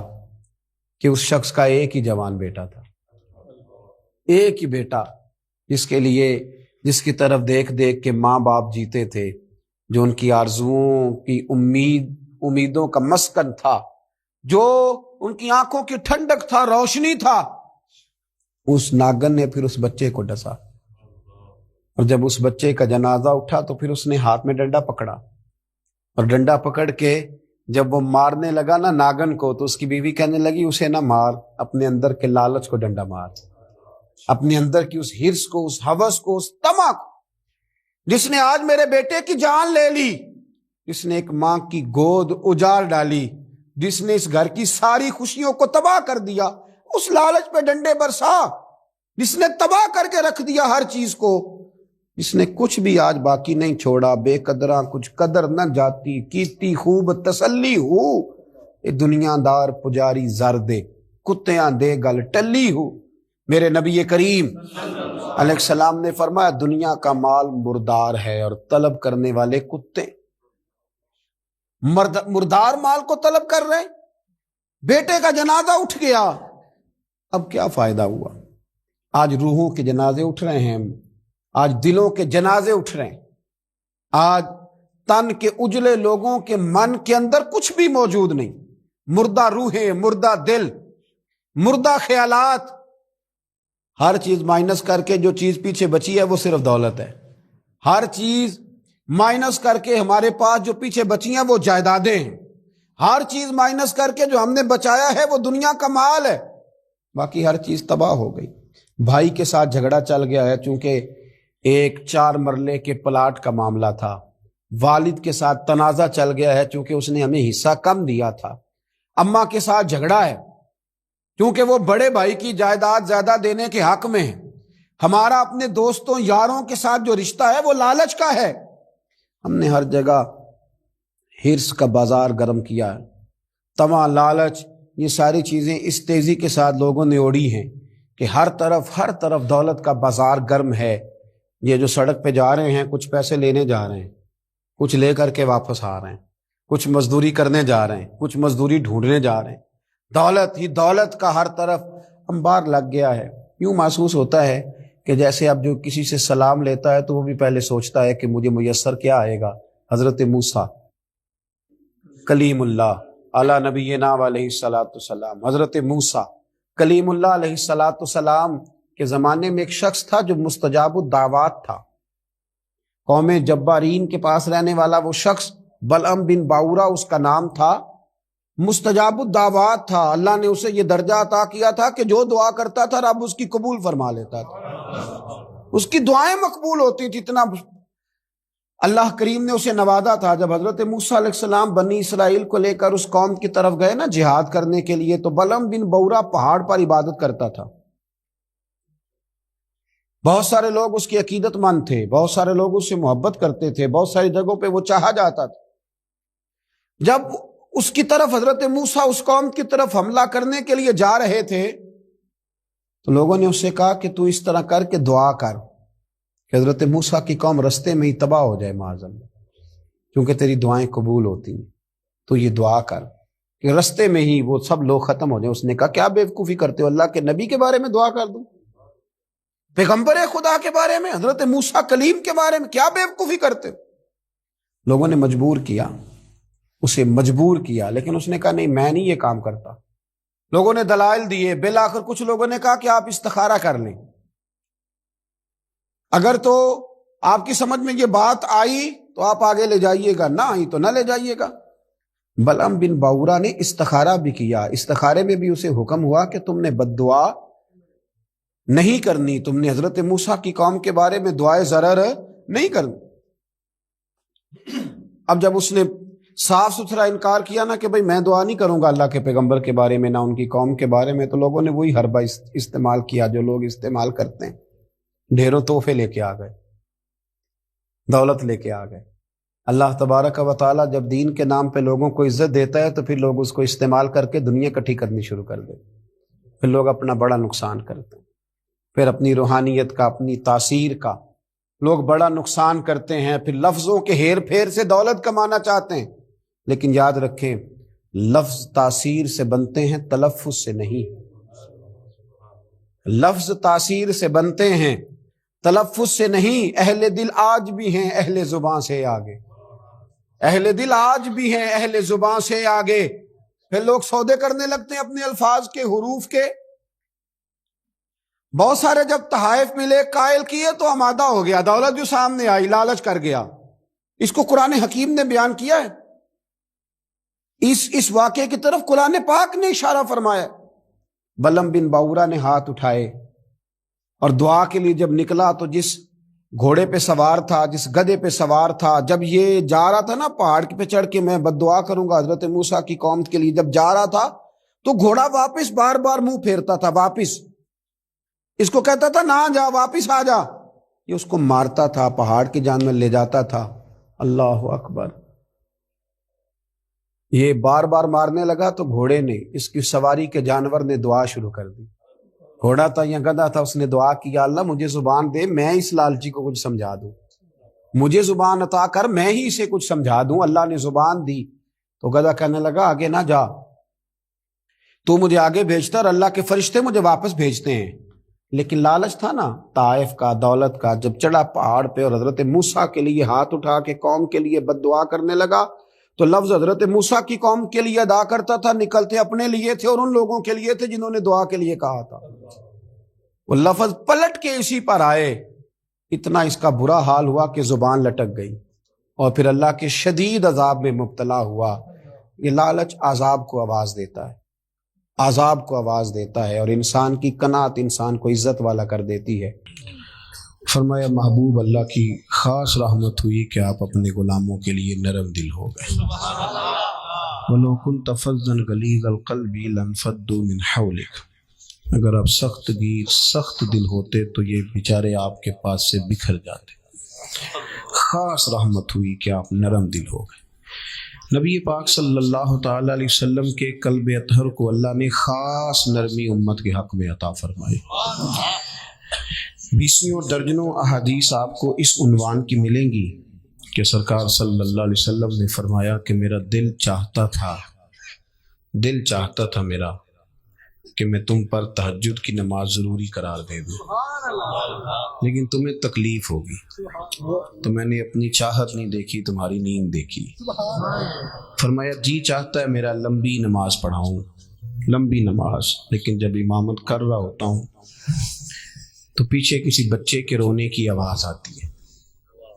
کہ اس شخص کا ایک ہی جوان بیٹا تھا، ایک ہی بیٹا، جس کی طرف دیکھ دیکھ کے ماں باپ جیتے تھے، جو ان کی آرزوؤں کی امیدوں کا مسکن تھا، جو ان کی آنکھوں کی ٹھنڈک تھا، روشنی تھا۔ اس ناگن نے پھر اس بچے کو ڈسا، اور جب اس بچے کا جنازہ اٹھا تو پھر اس نے ہاتھ میں ڈنڈا پکڑا، اور ڈنڈا پکڑ کے جب وہ مارنے لگا نا ناگن کو، تو اس کی بیوی کہنے لگی اسے نہ مار، اپنے اندر کے لالچ کو ڈنڈا مار، اپنے اندر کی اس ہرس کو، اس ہوس کو، اس طمع کو، جس نے آج میرے بیٹے کی جان لے لی، جس نے ایک ماں کی گود اجاڑ ڈالی، جس نے اس گھر کی ساری خوشیوں کو تباہ کر دیا، اس لالچ پہ ڈنڈے برسا، جس نے تباہ کر کے رکھ دیا ہر چیز کو، جس نے کچھ بھی آج باقی نہیں چھوڑا، بے قدراں کچھ قدر نہ جاتی، کیتی خوب تسلی ہو، اے دنیا دار پجاری زر دے، کتیاں دے گل ٹلی ہو۔ میرے نبی کریم علیہ السلام نے فرمایا دنیا کا مال مردار ہے اور طلب کرنے والے کتے، مردار مال کو طلب کر رہے۔ بیٹے کا جنازہ اٹھ گیا، اب کیا فائدہ ہوا؟ آج روحوں کے جنازے اٹھ رہے ہیں، آج دلوں کے جنازے اٹھ رہے ہیں، آج تن کے اجلے لوگوں کے من کے اندر کچھ بھی موجود نہیں، مردہ روحیں، مردہ دل، مردہ خیالات، ہر چیز مائنس کر کے جو چیز پیچھے بچی ہے وہ صرف دولت ہے، ہر چیز مائنس کر کے ہمارے پاس جو پیچھے بچی ہیں وہ جائیدادیں ہیں، ہر چیز مائنس کر کے جو ہم نے بچایا ہے وہ دنیا کا مال ہے، باقی ہر چیز تباہ ہو گئی۔ بھائی کے ساتھ جھگڑا چل گیا ہے، چونکہ ایک 4 مرلے کے پلاٹ کا معاملہ تھا، والد کے ساتھ تنازع چل گیا ہے چونکہ اس نے ہمیں حصہ کم دیا تھا، اماں کے ساتھ جھگڑا ہے کیونکہ وہ بڑے بھائی کی جائیداد زیادہ دینے کے حق میں ہے، ہمارا اپنے دوستوں یاروں کے ساتھ جو رشتہ ہے وہ لالچ کا ہے۔ ہم نے ہر جگہ ہرس کا بازار گرم کیا ہے، طمع، لالچ، یہ ساری چیزیں اس تیزی کے ساتھ لوگوں نے اوڑھی ہیں کہ ہر طرف دولت کا بازار گرم ہے۔ یہ جو سڑک پہ جا رہے ہیں کچھ پیسے لینے جا رہے ہیں، کچھ لے کر کے واپس آ رہے ہیں، کچھ مزدوری کرنے جا رہے ہیں، کچھ مزدوری ڈھونڈنے جا رہے ہیں، دولت ہی دولت کا ہر طرف انبار لگ گیا ہے۔ یوں محسوس ہوتا ہے کہ جیسے اب جو کسی سے سلام لیتا ہے تو وہ بھی پہلے سوچتا ہے کہ مجھے میسر کیا آئے گا۔ حضرت موسیٰ کلیم اللہ علی نبینا علیہ الصلاۃ والسلام، حضرت موسیٰ کلیم اللہ علیہ الصلاۃ والسلام کے زمانے میں ایک شخص تھا جو مستجاب الدعوات تھا، قوم جبارین کے پاس رہنے والا وہ شخص بلعم بن باورا اس کا نام تھا، مستجاب الدعوات تھا، اللہ نے اسے یہ درجہ عطا کیا تھا کہ جو دعا کرتا تھا رب اس کی قبول فرما لیتا تھا، اس کی دعائیں مقبول ہوتی تھی، اتنا اللہ کریم نے اسے نوازا تھا۔ جب حضرت موسیٰ علیہ السلام بنی اسرائیل کو لے کر اس قوم کی طرف گئے نا جہاد کرنے کے لیے، تو بلعم بن باورا پہاڑ پر عبادت کرتا تھا، بہت سارے لوگ اس کی عقیدت مند تھے، بہت سارے لوگ اس سے محبت کرتے تھے، بہت ساری جگہوں پہ وہ چاہا جاتا تھا۔ جب اس کی طرف حضرت موسیٰ اس قوم کی طرف حملہ کرنے کے لیے جا رہے تھے تو لوگوں نے اس سے کہا کہ تو اس طرح کر کے دعا کر کہ حضرت موسیٰ کی قوم رستے میں ہی تباہ ہو جائے معاذ اللہ، کیونکہ تیری دعائیں قبول ہوتی ہیں، تو یہ دعا کر کہ رستے میں ہی وہ سب لوگ ختم ہو جائیں۔ اس نے کہا کیا بیوقوفی کرتے ہو، اللہ کے نبی کے بارے میں دعا کر دوں، پیغمبر خدا کے بارے میں، حضرت موسیٰ کلیم کے بارے میں کیا بیوقوفی کرتے ہو؟ لوگوں نے مجبور کیا، اسے مجبور کیا، لیکن اس نے کہا نہیں میں نہیں یہ کام کرتا۔ لوگوں نے دلائل دیے، بالآخر کچھ لوگوں نے کہا کہ آپ استخارہ کر لیں، اگر تو آپ کی سمجھ میں یہ بات آئی تو آپ آگے لے جائیے گا، نہ آئی تو نہ لے جائیے گا۔ بلعم بن باورا نے استخارہ بھی کیا، استخارے میں بھی اسے حکم ہوا کہ تم نے بد دعا نہیں کرنی، تم نے حضرت موسیٰ کی قوم کے بارے میں دعائے ضرر نہیں کرنی۔ اب جب اس نے صاف ستھرا انکار کیا نا کہ بھئی میں دعا نہیں کروں گا اللہ کے پیغمبر کے بارے میں، نہ ان کی قوم کے بارے میں، تو لوگوں نے وہی حربہ استعمال کیا جو لوگ استعمال کرتے ہیں، ڈھیروں تحفے لے کے آ گئے، دولت لے کے آ گئے۔ اللہ تبارک و تعالیٰ جب دین کے نام پہ لوگوں کو عزت دیتا ہے تو پھر لوگ اس کو استعمال کر کے دنیا اکٹھی کرنی شروع کر دیتے، پھر لوگ اپنا بڑا نقصان کرتے ہیں، پھر اپنی روحانیت کا، اپنی تاثیر کا لوگ بڑا نقصان کرتے ہیں، پھر لفظوں کے ہیر پھیر سے دولت کمانا چاہتے ہیں۔ لیکن یاد رکھیں، لفظ تاثیر سے بنتے ہیں، تلفظ سے نہیں۔ لفظ تاثیر سے بنتے ہیں، تلفظ سے نہیں۔ اہل دل آج بھی ہیں اہل زبان سے آگے، اہل دل آج بھی ہیں اہل زبان سے آگے۔ پھر لوگ سودے کرنے لگتے ہیں اپنے الفاظ کے، حروف کے۔ بہت سارے جب تحائف ملے، قائل کیے تو آمادہ ہو گیا، دولت جو سامنے آئی لالچ کر گیا۔ اس کو قرآن حکیم نے بیان کیا ہے، اس واقعے کی طرف قرآن پاک نے اشارہ فرمایا۔ بلم بن باورا نے ہاتھ اٹھائے اور دعا کے لیے جب نکلا تو جس گھوڑے پہ سوار تھا، جس گدھے پہ سوار تھا، جب یہ جا رہا تھا نا پہاڑ پہ چڑھ کے میں بد دعا کروں گا حضرت موسیٰ کی قوم کے لیے، جب جا رہا تھا تو گھوڑا واپس بار بار منہ پھیرتا تھا، واپس اس کو کہتا تھا نہ جا، واپس آ جا۔ یہ اس کو مارتا تھا، پہاڑ کی جانب لے جاتا تھا۔ اللہ اکبر۔ یہ بار بار مارنے لگا تو گھوڑے نے، اس کی سواری کے جانور نے دعا شروع کر دی۔ گھوڑا تھا یا گدھا تھا، اس نے دعا کی، یا اللہ مجھے زبان دے، میں اس لالچی کو کچھ سمجھا دوں، مجھے زبان عطا کر، میں ہی اسے کچھ سمجھا دوں۔ اللہ نے زبان دی تو گدھا کہنے لگا آگے نہ جا، تو مجھے آگے بھیجتا اور اللہ کے فرشتے مجھے واپس بھیجتے ہیں۔ لیکن لالچ تھا نا طائف کا، دولت کا، جب چڑھا پہاڑ پہ اور حضرت موسیٰ کے لیے ہاتھ اٹھا کے قوم کے لیے بد دعا کرنے لگا تو لفظ حضرت موسیٰ کی قوم کے لیے ادا کرتا تھا، نکلتے اپنے لیے تھے اور ان لوگوں کے لیے تھے جنہوں نے دعا کے لیے کہا تھا۔ وہ لفظ پلٹ کے اسی پر آئے، اتنا اس کا برا حال ہوا کہ زبان لٹک گئی اور پھر اللہ کے شدید عذاب میں مبتلا ہوا۔ یہ لالچ عذاب کو آواز دیتا ہے، عذاب کو آواز دیتا ہے، اور انسان کی قناعت انسان کو عزت والا کر دیتی ہے۔ فرمایا محبوب اللہ کی خاص رحمت ہوئی کہ آپ اپنے غلاموں کے لیے نرم دل ہو گئے۔ وَلَوْ كُنْتَ فَظًّا غَلِيظَ الْقَلْبِ لَانفَضُّوا مِنْ حَوْلِكَ، اگر آپ سخت دل ہوتے تو یہ بیچارے آپ کے پاس سے بکھر جاتے۔ خاص رحمت ہوئی کہ آپ نرم دل ہو گئے۔ نبی پاک صلی اللہ تعالی علیہ وسلم کے قلب اطہر کو اللہ نے خاص نرمی امت کے حق میں عطا فرمائی۔ 20 درجنوں احادیث آپ کو اس عنوان کی ملیں گی کہ سرکار صلی اللہ علیہ وسلم نے فرمایا کہ میرا دل چاہتا تھا میرا کہ میں تم پر تہجد کی نماز ضروری قرار دے دوں، لیکن تمہیں تکلیف ہوگی، تو میں نے اپنی چاہت نہیں دیکھی، تمہاری نیند دیکھی۔ فرمایا جی چاہتا ہے میرا لمبی نماز پڑھاؤں، لمبی نماز، لیکن جب امامت کر رہا ہوتا ہوں تو پیچھے کسی بچے کے رونے کی آواز آتی ہے،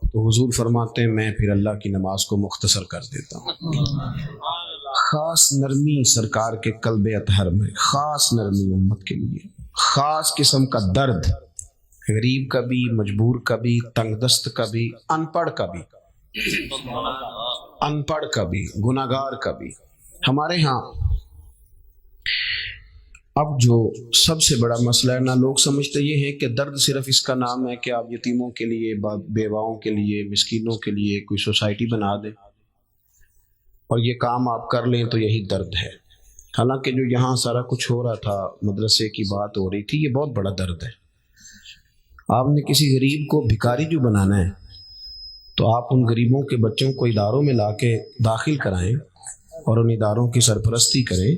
تو حضور فرماتے ہیں میں پھر اللہ کی نماز کو مختصر کر دیتا ہوں۔ خاص نرمی سرکار کے قلب اطہر میں، خاص نرمی امت کے لیے، خاص قسم کا درد، غریب کا بھی، مجبور کا بھی، تنگ دست کا بھی، ان پڑھ کا بھی، گناہگار کا بھی۔ ہمارے ہاں اب جو سب سے بڑا مسئلہ ہے نا، لوگ سمجھتے یہ ہے کہ درد صرف اس کا نام ہے کہ آپ یتیموں کے لیے، بیواؤں کے لیے، مسکینوں کے لیے کوئی سوسائٹی بنا دیں اور یہ کام آپ کر لیں تو یہی درد ہے۔ حالانکہ جو یہاں سارا کچھ ہو رہا تھا، مدرسے کی بات ہو رہی تھی، یہ بہت بڑا درد ہے۔ آپ نے کسی غریب کو بھکاری جو بنانا ہے تو آپ ان غریبوں کے بچوں کو اداروں میں لا کے داخل کرائیں اور ان اداروں کی سرپرستی کریں،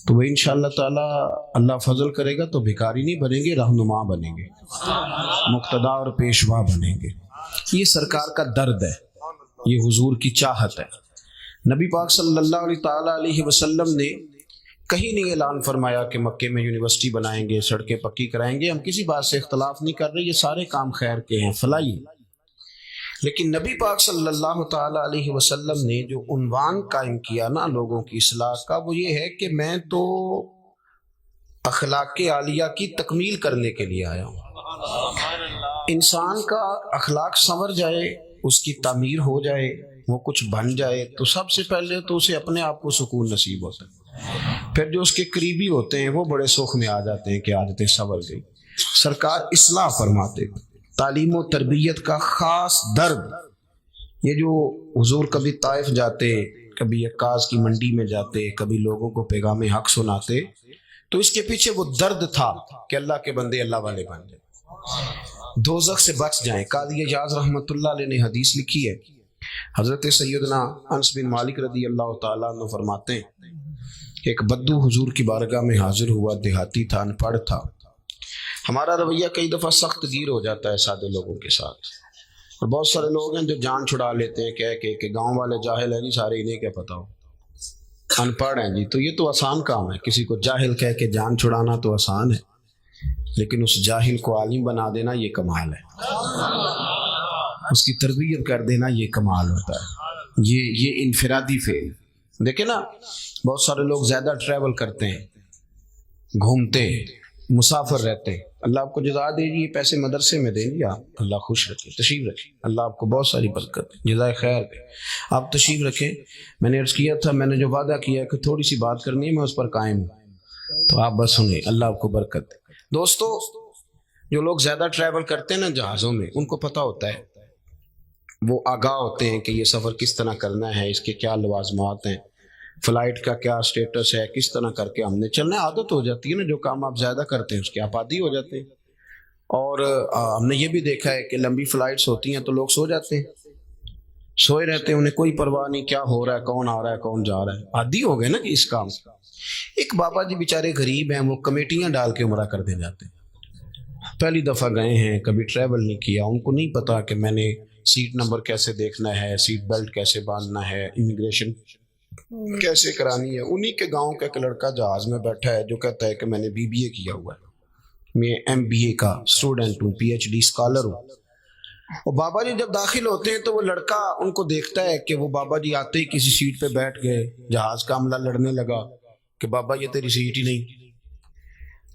تو وہ انشاءاللہ تعالی اللہ فضل کرے گا تو بھکاری نہیں بنیں گے، رہنما بنیں گے، مقتدا اور پیشوا بنیں گے۔ یہ سرکار کا درد ہے، یہ حضور کی چاہت ہے۔ نبی پاک صلی اللہ علیہ وسلم نے کہیں نہیں اعلان فرمایا کہ مکے میں یونیورسٹی بنائیں گے، سڑکیں پکی کرائیں گے۔ ہم کسی بات سے اختلاف نہیں کر رہے، یہ سارے کام خیر کے ہیں، فلاحی۔ لیکن نبی پاک صلی اللہ تعالی علیہ وسلم نے جو عنوان قائم کیا نا لوگوں کی اصلاح کا، وہ یہ ہے کہ میں تو اخلاق عالیہ کی تکمیل کرنے کے لیے آیا ہوں۔ انسان کا اخلاق سنور جائے، اس کی تعمیر ہو جائے، وہ کچھ بن جائے تو سب سے پہلے تو اسے اپنے آپ کو سکون نصیب ہوتا ہے، پھر جو اس کے قریبی ہوتے ہیں وہ بڑے سکھ میں آ جاتے ہیں کہ عادتیں سنور گئی۔ سرکار اصلاح فرماتے، تعلیم و تربیت کا خاص درد، یہ جو حضور کبھی طائف جاتے، کبھی عکاظ کی منڈی میں جاتے، کبھی لوگوں کو پیغام حق سناتے، تو اس کے پیچھے وہ درد تھا کہ اللہ کے بندے اللہ والے بن جائیں، دوزخ سے بچ جائیں۔ قاضی اعجاز رحمۃ اللہ علیہ نے حدیث لکھی ہے، حضرت سیدنا انس بن مالک رضی اللہ تعالیٰ عنہ فرماتے ہیں، ایک بدو حضور کی بارگاہ میں حاضر ہوا، دیہاتی تھا، ان پڑھ تھا۔ ہمارا رویہ کئی دفعہ سخت گیر ہو جاتا ہے سادے لوگوں کے ساتھ، اور بہت سارے لوگ ہیں جو جان چھڑا لیتے ہیں کہہ کے کہ گاؤں والے جاہل ہیں جی سارے، انہیں کیا پتا ہو، ان پڑھ ہیں جی۔ تو یہ تو آسان کام ہے، کسی کو جاہل کہہ کے جان چھڑانا تو آسان ہے، لیکن اس جاہل کو عالم بنا دینا یہ کمال ہے، اس کی تربیت کر دینا یہ کمال ہوتا ہے، یہ انفرادی فعل۔ دیکھیں نا، بہت سارے لوگ زیادہ ٹریول کرتے ہیں، گھومتے ہیں، مسافر رہتے ہیں، اللہ آپ کو جزا دے جی، پیسے مدرسے میں دیں گے آپ، اللہ خوش رکھے، تشریف رکھیں، اللہ آپ کو بہت ساری برکت دے، جزائے خیر دے، آپ تشریف رکھیں۔ میں نے عرض کیا تھا، میں نے جو وعدہ کیا ہے کہ تھوڑی سی بات کرنی ہے، میں اس پر قائم ہوں، تو آپ بس سنیں، اللہ آپ کو برکت دے۔ دوستو، جو لوگ زیادہ ٹریول کرتے ہیں نا جہازوں میں، ان کو پتہ ہوتا ہے، وہ آگاہ ہوتے ہیں کہ یہ سفر کس طرح کرنا ہے، اس کے کیا لوازمات ہیں، فلائٹ کا کیا سٹیٹس ہے، کس طرح کر کے ہم نے چلنا، عادت ہو جاتی ہے نا، جو کام آپ زیادہ کرتے ہیں اس کے آپ عادی ہو جاتے ہیں۔ اور ہم نے یہ بھی دیکھا ہے کہ لمبی فلائٹس ہوتی ہیں تو لوگ سو جاتے ہیں، سوئے رہتے ہیں، انہیں کوئی پرواہ نہیں کیا ہو رہا ہے، کون آ رہا ہے، کون جا رہا ہے، عادی ہو گئے نا کہ اس کام سے۔ ایک بابا جی بیچارے غریب ہیں، وہ کمیٹیاں ڈال کے عمرہ کر دے جاتے ہیں، پہلی دفعہ گئے ہیں، کبھی ٹریول نہیں کیا، ان کو نہیں پتا کہ میں نے سیٹ نمبر کیسے دیکھنا ہے، سیٹ بیلٹ کیسے باندھنا ہے، امیگریشن کیسے کرانی ہے۔ انہی کے گاؤں کا ایک لڑکا جہاز میں بیٹھا ہے جو کہتا ہے کہ میں نے BBA کیا ہوا ہے، میں MBA کا اسٹوڈنٹ ہوں، PhD اسکالر ہوں۔ اور بابا جی جب داخل ہوتے ہیں تو وہ لڑکا ان کو دیکھتا ہے کہ وہ بابا جی آتے ہی کسی سیٹ پہ بیٹھ گئے، جہاز کا عملہ لڑنے لگا کہ بابا یہ تیری سیٹ ہی نہیں،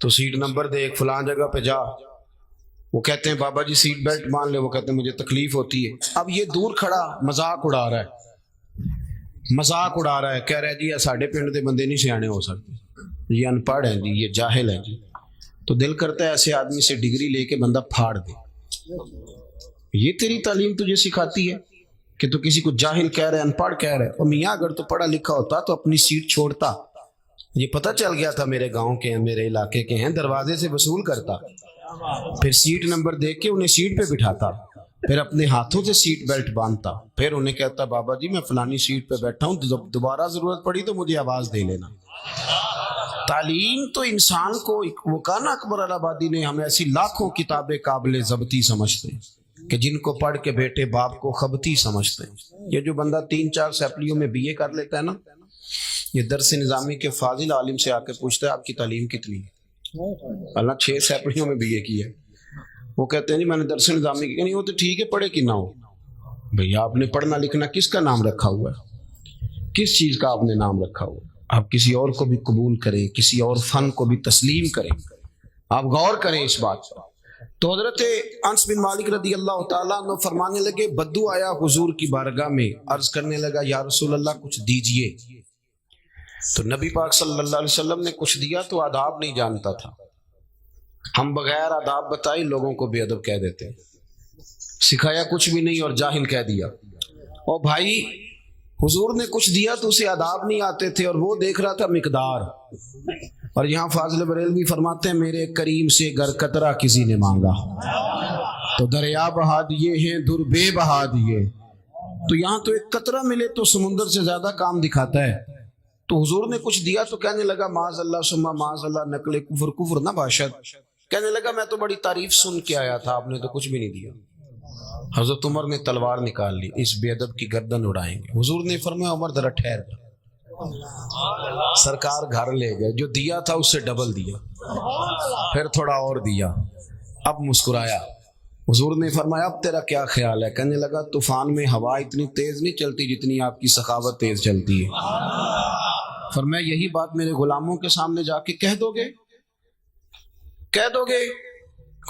تو سیٹ نمبر دیکھ، فلاں جگہ پہ جا۔ وہ کہتے ہیں بابا جی سیٹ بیلٹ مان لے، وہ کہتے ہیں مجھے تکلیف ہوتی ہے۔ اب یہ دور کھڑا مذاق اڑا رہا ہے، کہہ رہا ہے جی ساڈے پنڈ دے بندے نہیں سیانے ہو سکتے، یہ ان پڑھ ہیں جی، یہ جاہل ہیں جی۔ تو دل کرتا ہے ایسے آدمی سے ڈگری لے کے بندہ پھاڑ دے۔ یہ تیری تعلیم تجھے سکھاتی ہے کہ تو کسی کو جاہل کہہ رہے، ان پڑھ کہہ رہے؟ اور میاں اگر تو پڑھا لکھا ہوتا تو اپنی سیٹ چھوڑتا، یہ پتہ چل گیا تھا میرے گاؤں کے ہیں، میرے علاقے کے ہیں، دروازے سے وصول کرتا، پھر سیٹ نمبر دیکھ کے انہیں سیٹ پہ بٹھاتا، پھر اپنے ہاتھوں سے سیٹ بیلٹ باندھتا، پھر انہیں کہتا بابا جی میں فلانی سیٹ پہ بیٹھا ہوں، دوبارہ ضرورت پڑی تو مجھے آواز دے لینا۔ تعلیم تو انسان کو، وہ کانا اکبر الہآبادی نے ہمیں ایسی لاکھوں کتابیں قابل ضبطی سمجھتے ہیں کہ جن کو پڑھ کے بیٹے باپ کو خبتی سمجھتے ہیں۔ یہ جو بندہ 3-4 سیپلیوں میں BA کر لیتا ہے نا، یہ درس نظامی کے فاضل عالم سے آ کے پوچھتا ہے آپ کی تعلیم کتنی ہے؟ اللہ 6 سیپلیوں میں BA کی ہے، وہ کہتے ہیں جی میں نے درس نظامی کی، نہیں وہ تو ٹھیک ہے پڑھے کہ نہ ہو، بھیا آپ نے پڑھنا لکھنا کس کا نام رکھا ہوا ہے، کس چیز کا آپ نے نام رکھا ہوا ہے؟ آپ کسی اور کو بھی قبول کریں، کسی اور فن کو بھی تسلیم کریں، آپ غور کریں اس بات پر۔ تو حضرت انس بن مالک رضی اللہ تعالیٰ عنہ فرمانے لگے، بدو آیا حضور کی بارگاہ میں، عرض کرنے لگا یا رسول اللہ کچھ دیجئے۔ تو نبی پاک صلی اللہ علیہ وسلم نے کچھ دیا تو آداب نہیں جانتا تھا، ہم بغیر آداب بتائے لوگوں کو بے ادب کہہ دیتے ہیں، سکھایا کچھ بھی نہیں اور جاہل کہہ دیا۔ اور بھائی حضور نے کچھ دیا تو اسے آداب نہیں آتے تھے، اور وہ دیکھ رہا تھا مقدار۔ اور یہاں فاضل بریلوی فرماتے ہیں میرے کریم سے گر قطرہ کسی نے مانگا تو دریا بہا دیے ہیں، در بے بہا دیے۔ تو یہاں تو ایک قطرہ ملے تو سمندر سے زیادہ کام دکھاتا ہے۔ تو حضور نے کچھ دیا تو کہنے لگا معاذ اللہ ثم معاذ اللہ، نقل کفر نہ باشد۔ کہنے لگا میں تو بڑی تعریف سن کے آیا تھا، آپ نے تو کچھ بھی نہیں دیا۔ حضرت عمر نے تلوار نکال لی، اس بے ادب کی گردن اڑائیں گے۔ حضور نے فرمایا عمر ذرا ٹھہر جا۔ سرکار گھر لے گئے، جو دیا تھا اس سے ڈبل دیا، پھر تھوڑا اور دیا، اب مسکرایا۔ حضور نے فرمایا اب تیرا کیا خیال ہے؟ کہنے لگا طوفان میں ہوا اتنی تیز نہیں چلتی جتنی آپ کی سخاوت تیز چلتی ہے۔ فرمایا یہی بات میرے غلاموں کے سامنے جا کے کہہ دو گے؟ کہہ دو گے؟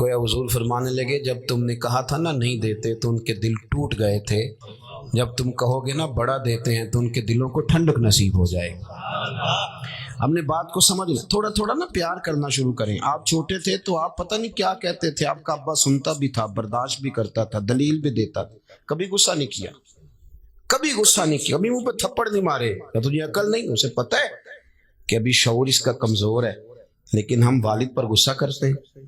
گویا حضور فرمانے لگے جب تم نے کہا تھا نا نہیں دیتے تو ان کے دل ٹوٹ گئے تھے، جب تم کہو گے نا بڑا دیتے ہیں تو ان کے دلوں کو ٹھنڈک نصیب ہو جائے گا. ہم نے بات کو سمجھ لیا. تھوڑا تھوڑا نا پیار کرنا شروع کریں. آپ چھوٹے تھے تو آپ پتہ نہیں کیا کہتے تھے, آپ کا ابا سنتا بھی تھا, برداشت بھی کرتا تھا, دلیل بھی دیتا تھا, کبھی غصہ نہیں کیا, کبھی غصہ نہیں کیا, کبھی منہ پہ تھپڑ نہیں مارے. کیا تجھے عقل نہیں؟ اسے پتہ ہے کہ ابھی شعور اس کا کمزور ہے. لیکن ہم والد پر غصہ کرتے ہیں,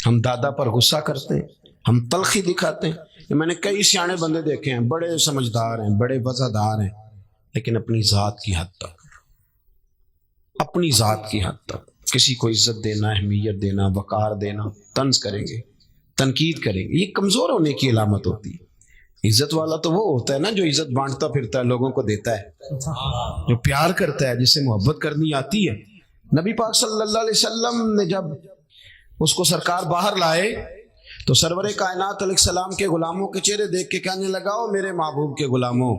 ہم دادا پر غصہ کرتے ہیں, ہم تلخی دکھاتے ہیں. میں نے کئی سیانے بندے دیکھے ہیں, بڑے سمجھدار ہیں, بڑے وفادار ہیں, لیکن اپنی ذات کی حد تک, اپنی ذات کی حد تک. کسی کو عزت دینا, اہمیت دینا, وقار دینا, طنز کریں گے, تنقید کریں گے, یہ کمزور ہونے کی علامت ہوتی ہے. عزت والا تو وہ ہوتا ہے نا جو عزت بانٹتا پھرتا ہے, لوگوں کو دیتا ہے, جو پیار کرتا ہے, جسے محبت کرنی آتی ہے. نبی پاک صلی اللہ علیہ وسلم نے جب اس کو سرکار باہر لائے تو سرور کائنات علیہ السلام کے غلاموں کے چہرے دیکھ کے کہنے لگا, او میرے محبوب کے غلاموں,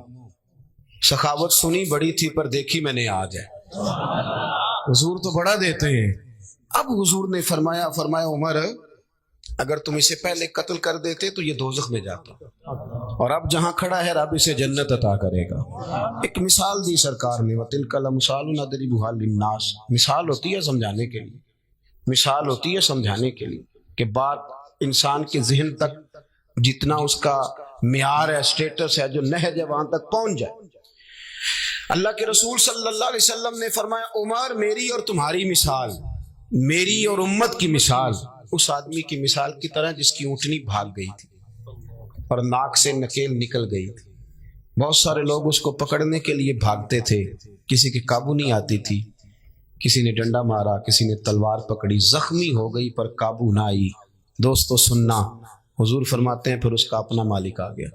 سخاوت سنی بڑی تھی پر دیکھی میں نے آج ہے. حضور تو بڑا دیتے ہیں. اب حضور نے فرمایا عمر اگر تم اسے پہلے قتل کر دیتے تو یہ دوزخ میں جاتا, اور اب جہاں کھڑا ہے رب اسے جنت عطا کرے گا. ایک مثال دی سرکار نے, وَتِلْكَ الْأَمْثَالُ نَضْرِبُهَا لِلنَّاسِ. مثال ہوتی ہے سمجھانے کے لیے, مثال ہوتی ہے سمجھانے کے لیے کہ بات انسان کے ذہن تک جتنا اس کا معیار ہے, اسٹیٹس ہے, جو نہج ہے, وہاں تک پہنچ جائے. اللہ کے رسول صلی اللہ علیہ وسلم نے فرمایا, عمر میری اور تمہاری مثال, میری اور امت کی مثال اس آدمی کی مثال کی طرح جس کی اونٹنی بھاگ گئی تھی اور ناک سے نکیل نکل گئی تھی. بہت سارے لوگ اس کو پکڑنے کے لیے بھاگتے تھے, کسی کے قابو نہیں آتی تھی, کسی نے ڈنڈا مارا, کسی نے تلوار پکڑی, زخمی ہو گئی پر قابو نہ آئی. دوستو سننا, حضور فرماتے ہیں پھر اس کا اپنا مالک آ گیا,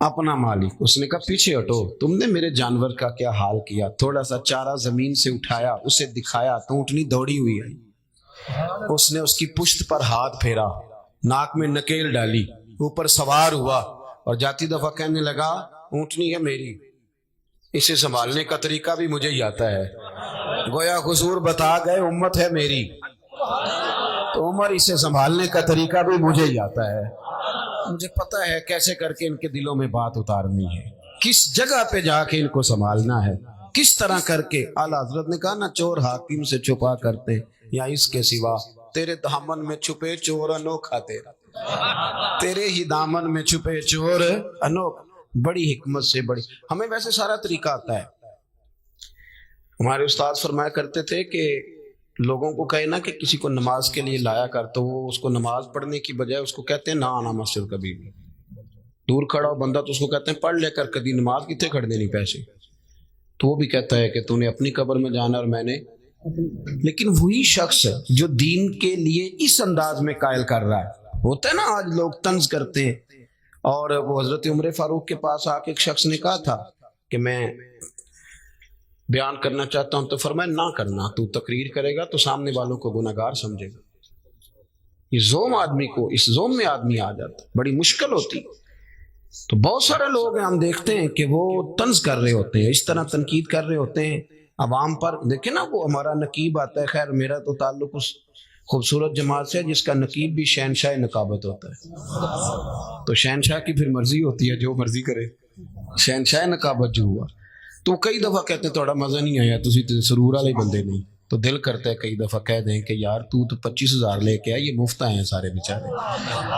اپنا مالک. اس نے کہا پیچھے ہٹو, تم نے میرے جانور کا کیا حال کیا. تھوڑا سا چارہ زمین سے اٹھایا, اسے دکھایا تو اونٹنی دوڑی ہوئی ہے. اس نے اس کی پشت پر ہاتھ پھیرا, ناک میں نکیل ڈالی, اوپر سوار ہوا اور جاتی دفعہ کہنے لگا اونٹنی ہے میری, اسے سنبھالنے کا طریقہ بھی مجھے ہی آتا ہے. گویا حضور بتا گئے امت ہے میری, تو عمر اسے سنبھالنے کا طریقہ بھی مجھے ہی آتا ہے. مجھے پتہ ہے کیسے کر کے ان کے دلوں میں بات اتارنی ہے, کس جگہ پہ جا کے ان کو سنبھالنا ہے, کس طرح کر کے. اعلیٰ حضرت نے کہا نا, چور حاکم سے چھپا کرتے یا اس کے سوا, تیرے دامن میں چھپے چور انوکھا تیرا, تیرے ہی دامن میں چھپے چور انوکھا. بڑی حکمت سے بڑی. ہمیں ویسے سارا طریقہ آتا ہے. ہمارے استاد فرمایا کرتے تھے کہ لوگوں کو کہے نا کہ کسی کو نماز کے لیے لایا کر, تو وہ اس کو نماز پڑھنے کی بجائے اس کو کہتے ہیں نہ آنا مسجد کبھی بھی. دور کھڑا ہو بندہ تو اس کو کہتے ہیں پڑھ لے کر, کبھی نماز کتنے کھڑ دینی پیسے. تو وہ بھی کہتا ہے کہ تو نے اپنی قبر میں جانا اور میں نے. لیکن وہی شخص جو دین کے لیے اس انداز میں قائل کر رہا ہے, ہوتا ہے نا آج لوگ طنز کرتے ہیں. اور وہ حضرت عمر فاروق کے پاس آ کے ایک شخص نے کہا تھا کہ میں بیان کرنا چاہتا ہوں, تو فرمایا نہ کرنا, تو تقریر کرے گا تو سامنے والوں کو گناہگار سمجھے گا. یہ زوم آدمی کو, اس زوم میں آدمی آ جاتا, بڑی مشکل ہوتی. تو بہت سارے لوگ ہیں, ہم دیکھتے ہیں کہ وہ طنز کر رہے ہوتے ہیں, اس طرح تنقید کر رہے ہوتے ہیں عوام پر. دیکھیں نا, وہ ہمارا نقیب آتا ہے, خیر میرا تو تعلق اس خوبصورت جماعت سے جس کا نقیب بھی شہنشاہ نقابت ہوتا ہے. تو شہنشاہ کی پھر مرضی ہوتی ہے, جو مرضی کرے. شہنشاہ نقابت جو ہوا, تو کئی دفعہ کہتے ہیں تھوڑا مزہ نہیں آیا, تسی سرور والے بندے نہیں. تو دل کرتا ہے کئی دفعہ کہہ دیں کہ یار تو 25,000 لے کے آئے, یہ مفت آئے ہیں سارے بیچارے,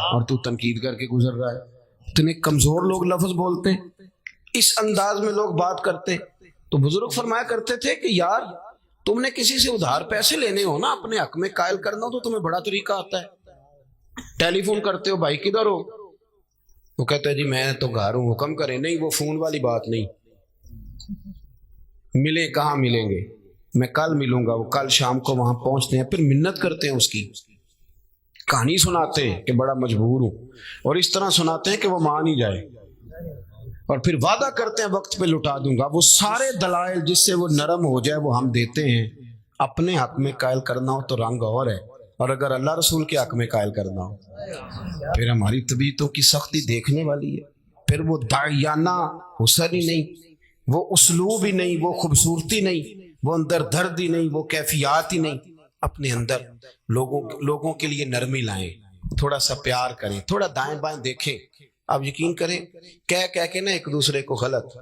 اور تو تنقید کر کے گزر رہا ہے. اتنے کمزور لوگ لفظ بولتے ہیں, اس انداز میں لوگ بات کرتے ہیں. تو بزرگ فرمایا کرتے تھے کہ یار تم نے کسی سے ادھار پیسے لینے ہو نا, اپنے حق میں قائل کرنا ہو, تو تمہیں بڑا طریقہ آتا ہے. ٹیلی فون کرتے ہو, بھائی کدھر ہو, وہ کہتا ہے جی میں تو گھر ہوں, حکم کریں. نہیں, وہ فون والی بات نہیں. ملے کہاں ملیں گے, میں کل ملوں گا. وہ کل شام کو وہاں پہنچتے ہیں, پھر منت کرتے ہیں, اس کی کہانی سناتے ہیں کہ بڑا مجبور ہوں, اور اس طرح سناتے ہیں کہ وہ مان ہی جائے, اور پھر وعدہ کرتے ہیں وقت پہ لٹا دوں گا. وہ سارے دلائل جس سے وہ نرم ہو جائے وہ ہم دیتے ہیں. اپنے حق میں قائل کرنا ہو تو رنگ اور ہے, اور اگر اللہ رسول کے حق میں قائل کرنا ہو پھر ہماری طبیعتوں کی سختی دیکھنے والی ہے. پھر وہ داعیانہ حسن ہی نہیں, وہ اسلوب ہی نہیں, وہ خوبصورتی نہیں, وہ اندر درد ہی نہیں, وہ کیفیات ہی نہیں. اپنے اندر لوگوں کے لیے نرمی لائیں, تھوڑا سا پیار کریں, تھوڑا دائیں بائیں دیکھیں آپ یقین کریں کہہ کے نا ایک دوسرے کو غلط،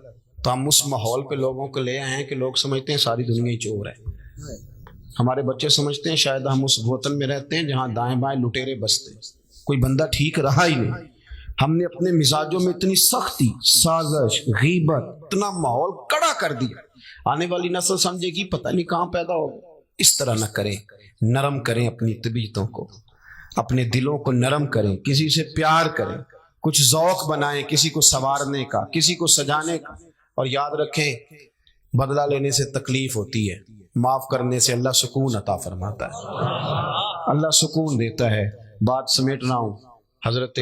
تو ہم اس ماحول پہ لوگوں کو لے آئے ہیں کہ لوگ سمجھتے ہیں ساری دنیا ہی چور ہے۔ ہمارے بچے سمجھتے ہیں شاید ہم اس وطن میں رہتے ہیں جہاں دائیں بائیں لٹیرے بستے ہیں، کوئی بندہ ٹھیک رہا ہی نہیں۔ ہم نے اپنے مزاجوں میں اتنی سختی، سازش، غیبت، اتنا ماحول کڑا کر دیا، آنے والی نسل سمجھے گی پتہ نہیں کہاں پیدا ہو۔ اس طرح نہ کریں، نرم کریں اپنی طبیعتوں کو، اپنے دلوں کو نرم کریں، کسی سے پیار کریں، کچھ ذوق بنائیں، کسی کو سنوارنے کا، کسی کو سجانے کا۔ اور یاد رکھیں بدلہ لینے سے تکلیف ہوتی ہے، معاف کرنے سے اللہ سکون عطا فرماتا ہے، اللہ سکون دیتا ہے۔ بات سمیٹ رہا ہوں، حضرت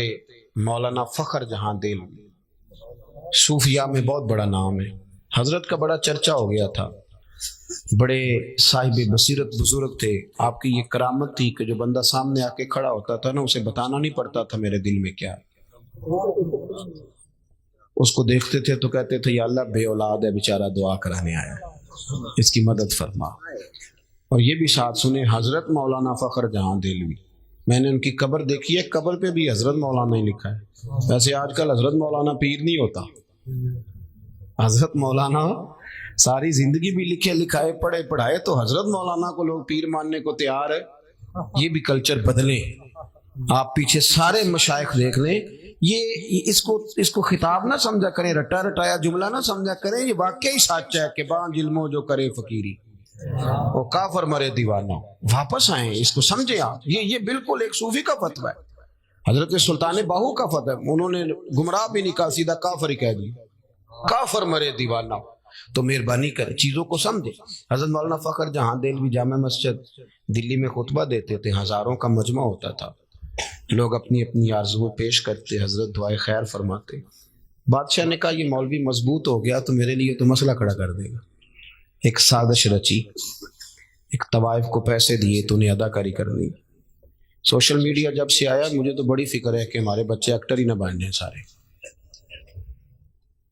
مولانا فخر جہاں دہلوی صوفیاء میں بہت بڑا نام ہے، حضرت کا بڑا چرچا ہو گیا تھا، بڑے صاحب بصیرت بزرگ تھے۔ آپ کی یہ کرامت تھی کہ جو بندہ سامنے آ کے کھڑا ہوتا تھا نا، اسے بتانا نہیں پڑتا تھا میرے دل میں کیا ہے، اس کو دیکھتے تھے تو کہتے تھے یا اللہ بے اولاد ہے بیچارہ، دعا کرانے آیا ہے، اس کی مدد فرما۔ اور یہ بھی ساتھ سنیں، حضرت مولانا فخر جہاں دہلوی، میں نے ان کی قبر دیکھی ہے، قبر پہ بھی حضرت مولانا ہی لکھا ہے۔ ویسے آج کل حضرت مولانا پیر نہیں ہوتا، حضرت مولانا ساری زندگی بھی لکھے لکھائے پڑھے پڑھائے، تو حضرت مولانا کو لوگ پیر ماننے کو تیار ہے۔ یہ بھی کلچر بدلے، آپ پیچھے سارے مشائخ دیکھ لیں، یہ اس کو خطاب نہ سمجھا کریں، رٹا رٹایا جملہ نہ سمجھا کریں، یہ واقعی سچ ہے کہ بان علموں جو کرے فقیری وہ کافر مرے دیوانہ۔ واپس آئیں، اس کو سمجھیں آپ، یہ بالکل ایک صوفی کا فتویٰ ہے، حضرت سلطان باہو کا فتویٰ ہے، انہوں نے گمراہ بھی نہیں کہا، سیدھا کافر ہی کہہ دیا، کافر مرے دیوانہ۔ تو مہربانی کریں چیزوں کو سمجھیں۔ حضرت مولانا فخر جہاں دہلوی جامع مسجد دلی میں خطبہ دیتے تھے، ہزاروں کا مجمع ہوتا تھا، لوگ اپنی اپنی آرزویں پیش کرتے، حضرت دعائے خیر فرماتے۔ بادشاہ نے کہا یہ مولوی مضبوط ہو گیا تو میرے لیے تو مسئلہ کھڑا کر دے گا۔ ایک سازش رچی، ایک طوائف کو پیسے دیے تو انہیں ادا کاری کرنی۔ سوشل میڈیا جب سے آیا مجھے تو بڑی فکر ہے کہ ہمارے بچے ایکٹر ہی نہ بن جائیں، سارے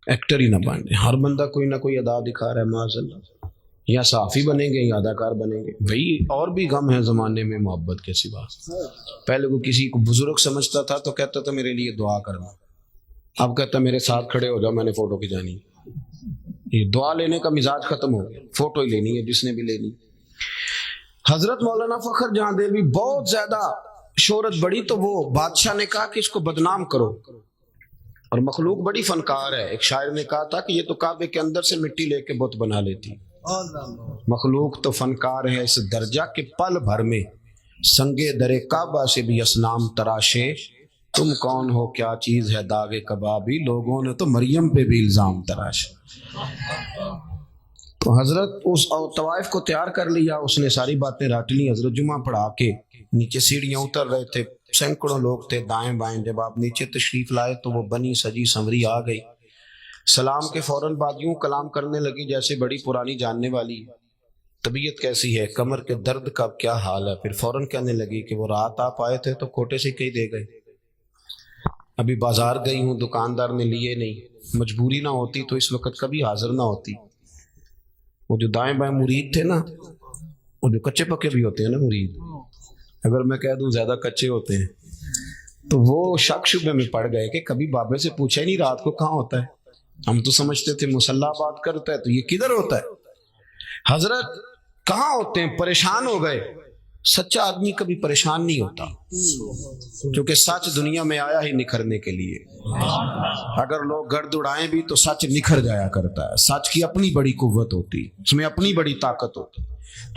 ایکٹر ہی نہ بن جائیں، ہر بندہ کوئی نہ کوئی ادا دکھا رہا ہے، معاذ اللہ، یا صحافی بنیں گے یا اداکار بنیں گے۔ بھئی اور بھی غم ہے زمانے میں محبت کے سوا۔ پہلے وہ کسی کو بزرگ سمجھتا تھا تو کہتا تھا میرے لیے دعا کرنا، اب کہتا میرے ساتھ کھڑے ہو جاؤ میں نے فوٹو کھینچانی۔ یہ دعا لینے کا مزاج ختم ہو گیا، فوٹو ہی لینی ہے جس نے بھی لینی۔ حضرت مولانا فخر جہاں دہلوی بہت زیادہ شہرت بڑی تو وہ بادشاہ نے کہا کہ اس کو بدنام کرو، اور مخلوق بڑی فنکار ہے۔ ایک شاعر نے کہا تھا کہ یہ تو کعبے کے اندر سے مٹی لے کے بت بنا لیتی، مخلوق تو فنکار ہے اس درجہ کے پل بھر میں سنگے درے کعبہ سے بھی اصنام تراشے، تم کون ہو کیا چیز ہے داغ کبابی، لوگوں نے تو مریم پہ بھی الزام تراشے۔ تو حضرت اس طوائف کو تیار کر لیا، اس نے ساری باتیں رٹ لی۔ حضرت جمعہ پڑھا کے نیچے سیڑھیاں اتر رہے تھے، سینکڑوں لوگ تھے دائیں بائیں، جب آپ نیچے تشریف لائے تو وہ بنی سجی سنوری آ گئی، سلام کے فوراً بعد یوں کلام کرنے لگی جیسے بڑی پرانی جاننے والی، طبیعت کیسی ہے، کمر کے درد کا کیا حال ہے۔ پھر فوراً کہنے لگی کہ وہ رات آپ آئے تھے تو کوٹے سے کہیں دے گئے، ابھی بازار گئی ہوں دکاندار نے لیے نہیں، مجبوری نہ ہوتی تو اس وقت کبھی حاضر نہ ہوتی۔ وہ جو دائیں بائیں مرید تھے نا، وہ جو کچے پکے بھی ہوتے ہیں نا مرید، اگر میں کہہ دوں زیادہ کچے ہوتے ہیں تو وہ شک شبے میں پڑ گئے کہ کبھی بابے سے پوچھا ہی نہیں رات کو کہاں ہوتا ہے، ہم تو سمجھتے تھے مصلی بات کرتا ہے تو یہ کدھر ہوتا ہے، حضرت کہاں ہوتے ہیں، پریشان ہو گئے۔ سچا آدمی کبھی پریشان نہیں ہوتا کیونکہ سچ دنیا میں آیا ہی نکھرنے کے لیے، اگر لوگ گرد اڑائیں بھی تو سچ نکھر جایا کرتا ہے، سچ کی اپنی بڑی قوت ہوتی، اس میں اپنی بڑی طاقت ہوتی۔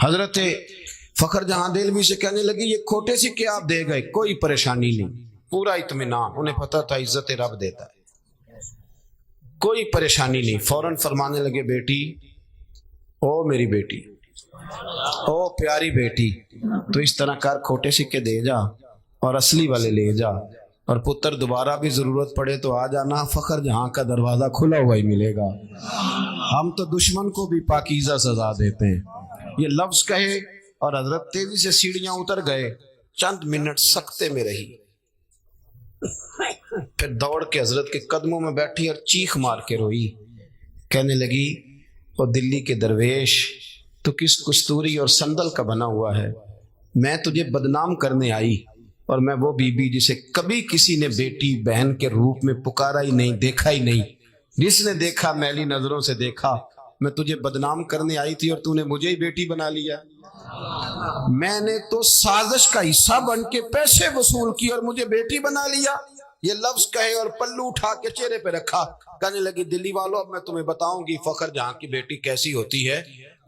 حضرت فخر جہاں دہلوی سے کہنے لگی یہ کھوٹے سے کیا آپ دے گئے، کوئی پریشانی نہیں، پورا اطمینان، انہیں پتا تھا عزت رب دیتا ہے، کوئی پریشانی نہیں۔ فوراً فرمانے لگے بیٹی، او میری بیٹی، او پیاری بیٹی، تو اس طرح کر کھوٹے سکے دے جا اور اصلی والے لے جا، اور پتر دوبارہ بھی ضرورت پڑے تو آ جانا، فخر جہاں کا دروازہ کھلا ہوا ہی ملے گا، ہم تو دشمن کو بھی پاکیزہ سزا دیتے ہیں۔ یہ لفظ کہے اور حضرت تیزی سے سیڑھیاں اتر گئے، چند منٹ سکتے میں رہی، پھر دوڑ کے حضرت کے قدموں میں بیٹھی اور چیخ مار کے روئی، کہنے لگی وہ دلی کے درویش، تو کس کستوری اور سندل کا بنا ہوا ہے، میں تجھے بدنام کرنے آئی، اور میں وہ بی بی جسے کبھی کسی نے بیٹی بہن کے روپ میں پکارا ہی نہیں، دیکھا ہی نہیں، جس نے دیکھا میلی نظروں سے دیکھا، میں تجھے بدنام کرنے آئی تھی اور تو نے مجھے ہی بیٹی بنا لیا، میں نے تو سازش کا حصہ بن کے پیسے وصول کی اور مجھے بیٹی بنا لیا۔ یہ لفظ کہے اور پلو اٹھا کے چہرے پہ رکھا، کہنے لگی دلی والوں اب میں تمہیں بتاؤں گی فخر جہاں کی بیٹی کیسی ہوتی ہے،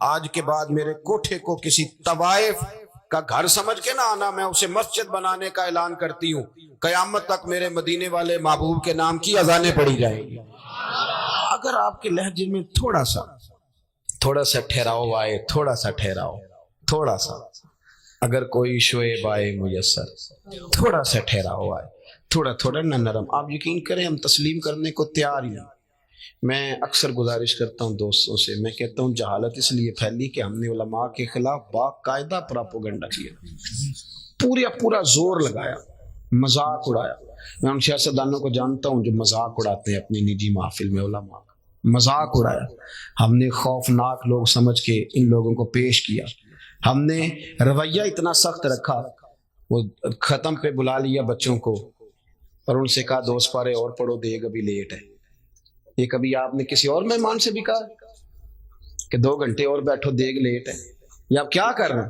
آج کے بعد میرے کوٹھے کو کسی طوائف کا گھر سمجھ کے نہ آنا، میں اسے مسجد بنانے کا اعلان کرتی ہوں، قیامت تک میرے مدینے والے محبوب کے نام کی اذانیں پڑھی جائیں گی۔ اگر آپ کے لہجے میں تھوڑا سا ٹھہراؤ آئے، تھوڑا سا اگر کوئی شعیب آئے میسر، تھوڑا سا ٹھہراؤ آئے، تھوڑا نہ نرم، آپ یقین کریں ہم تسلیم کرنے کو تیار ہی نہیں۔ میں اکثر گزارش کرتا ہوں دوستوں سے، میں کہتا ہوں جہالت اس لیے پھیلی کہ ہم نے علماء کے خلاف باقاعدہ پراپوگنڈا کیا، پورا زور لگایا، مذاق اڑایا۔ میں ان سیاستدانوں کو جانتا ہوں جو مذاق اڑاتے ہیں اپنی نجی محفل میں، علماء کا مذاق اڑایا، ہم نے خوفناک لوگ سمجھ کے ان لوگوں کو پیش کیا، ہم نے رویہ اتنا سخت رکھا، وہ ختم پہ بلا لیا بچوں کو اور ان سے کہا 2 پارے اور پڑھو، دیگ ابھی لیٹ ہے۔ یہ کبھی آپ نے کسی اور مہمان سے بھی کہا کہ 2 گھنٹے اور بیٹھو، دیگ لیٹ ہے؟ یا آپ کیا کر رہے ہیں؟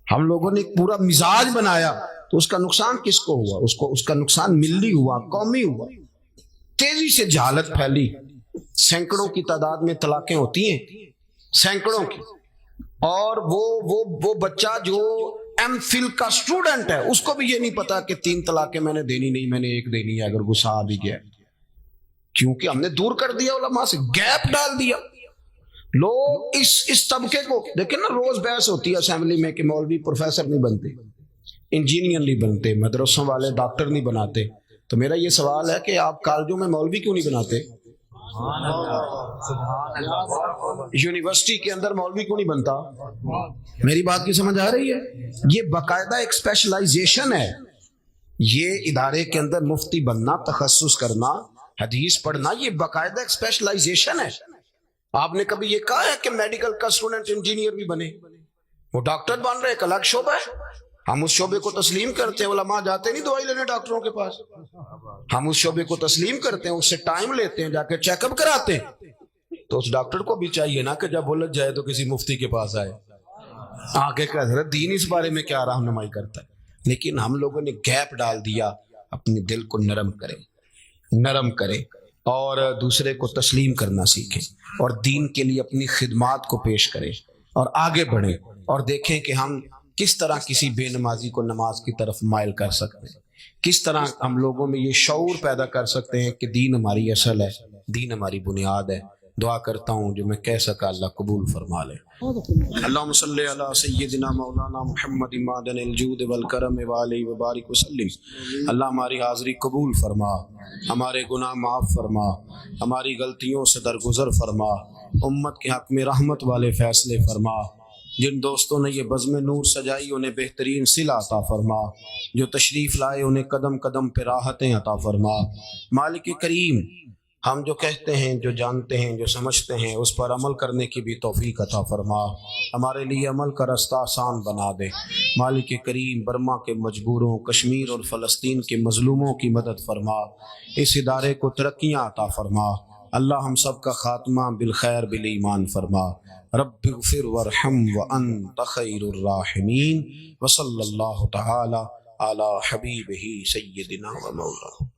ہم لوگوں نے ایک پورا مزاج بنایا تو اس کا نقصان کس کو ہوا؟ اس کا نقصان ملی ہوا، قومی ہوا۔ تیزی سے جہالت پھیلی، سینکڑوں کی تعداد میں طلاقیں ہوتی ہیں، سینکڑوں کی، اور وہ بچہ جو ایم فل کا اسٹوڈنٹ ہے اس کو بھی یہ نہیں پتا کہ 3 طلاقیں میں نے دینی نہیں، میں نے 1 دینی ہے اگر غصہ آ بھی گیا، کیونکہ ہم نے دور کر دیا علماء سے، گیپ ڈال دیا۔ لوگ اس طبقے کو دیکھیں نا، روز بحث ہوتی ہے اسمبلی میں کہ مولوی پروفیسر نہیں بنتے، انجینئر نہیں بنتے، مدرسوں والے ڈاکٹر نہیں بناتے، تو میرا یہ سوال ہے کہ آپ کالجوں میں مولوی کیوں نہیں بناتے؟ یونیورسٹی کے اندر مولوی کیوں نہیں بنتا؟ میری بات کی سمجھ آ رہی ہے؟ یہ باقاعدہ ایک اسپیشلائزیشن ہے، یہ ادارے کے اندر مفتی بننا، تخصص کرنا، حدیث پڑھنا، یہ باقاعدہ ایک اسپیشلائزیشن ہے۔ آپ نے کبھی یہ کہا ہے کہ میڈیکل کا اسٹوڈنٹ انجینئر بھی بنے؟ وہ ڈاکٹر بن رہے، ایک الگ شعبہ ہے، ہم اس شعبے کو تسلیم کرتے ہیں۔ علماء جاتے نہیں دوائی لینے ڈاکٹروں کے پاس، ہم اس شعبے کو تسلیم کرتے ہیں، اس سے ٹائم لیتے ہیں، جا کے چیک اپ کراتے ہیں۔ تو اس ڈاکٹر کو بھی چاہیے نا کہ جب الجھ جائے تو کسی مفتی کے پاس آئے، آگے کا حضرت دین اس بارے میں کیا رہنمائی کرتا ہے۔ لیکن ہم لوگوں نے گیپ ڈال دیا، اپنے دل کو نرم کرے اور دوسرے کو تسلیم کرنا سیکھیں اور دین کے لیے اپنی خدمات کو پیش کریں اور آگے بڑھیں اور دیکھیں کہ ہم کس طرح کسی بے نمازی کو نماز کی طرف مائل کر سکتے ہیں، کس طرح ہم لوگوں میں یہ شعور پیدا کر سکتے ہیں کہ دین ہماری اصل ہے، دین ہماری بنیاد ہے۔ دعا کرتا ہوں جو میں کہہ سکا اللہ قبول فرما لے۔ اللہم صلی علی سیدنا مولانا محمد معدن الجود والکرم وآلہ وبارک وسلم۔ اللہ ہماری حاضری قبول فرما، ہمارے گناہ معاف فرما، ہماری غلطیوں سے درگزر فرما، امت کے حق میں رحمت والے فیصلے فرما۔ جن دوستوں نے یہ بزم نور سجائی انہیں بہترین صلہ عطا فرما، جو تشریف لائے انہیں قدم قدم پہ راحتیں عطا فرما۔ مالک کریم، ہم جو کہتے ہیں، جو جانتے ہیں، جو سمجھتے ہیں، اس پر عمل کرنے کی بھی توفیق عطا فرما، ہمارے لیے عمل کا رستہ آسان بنا دے۔ مالک کریم، برما کے مجبوروں، کشمیر اور فلسطین کے مظلوموں کی مدد فرما، اس ادارے کو ترقیاں عطا فرما۔ اللہ ہم سب کا خاتمہ بالخیر بالایمان فرما۔ رب اغفر وارحم وانت خیر الراحمین، وصلی اللہ تعالی علی حبیبہ سیدنا و مولانا۔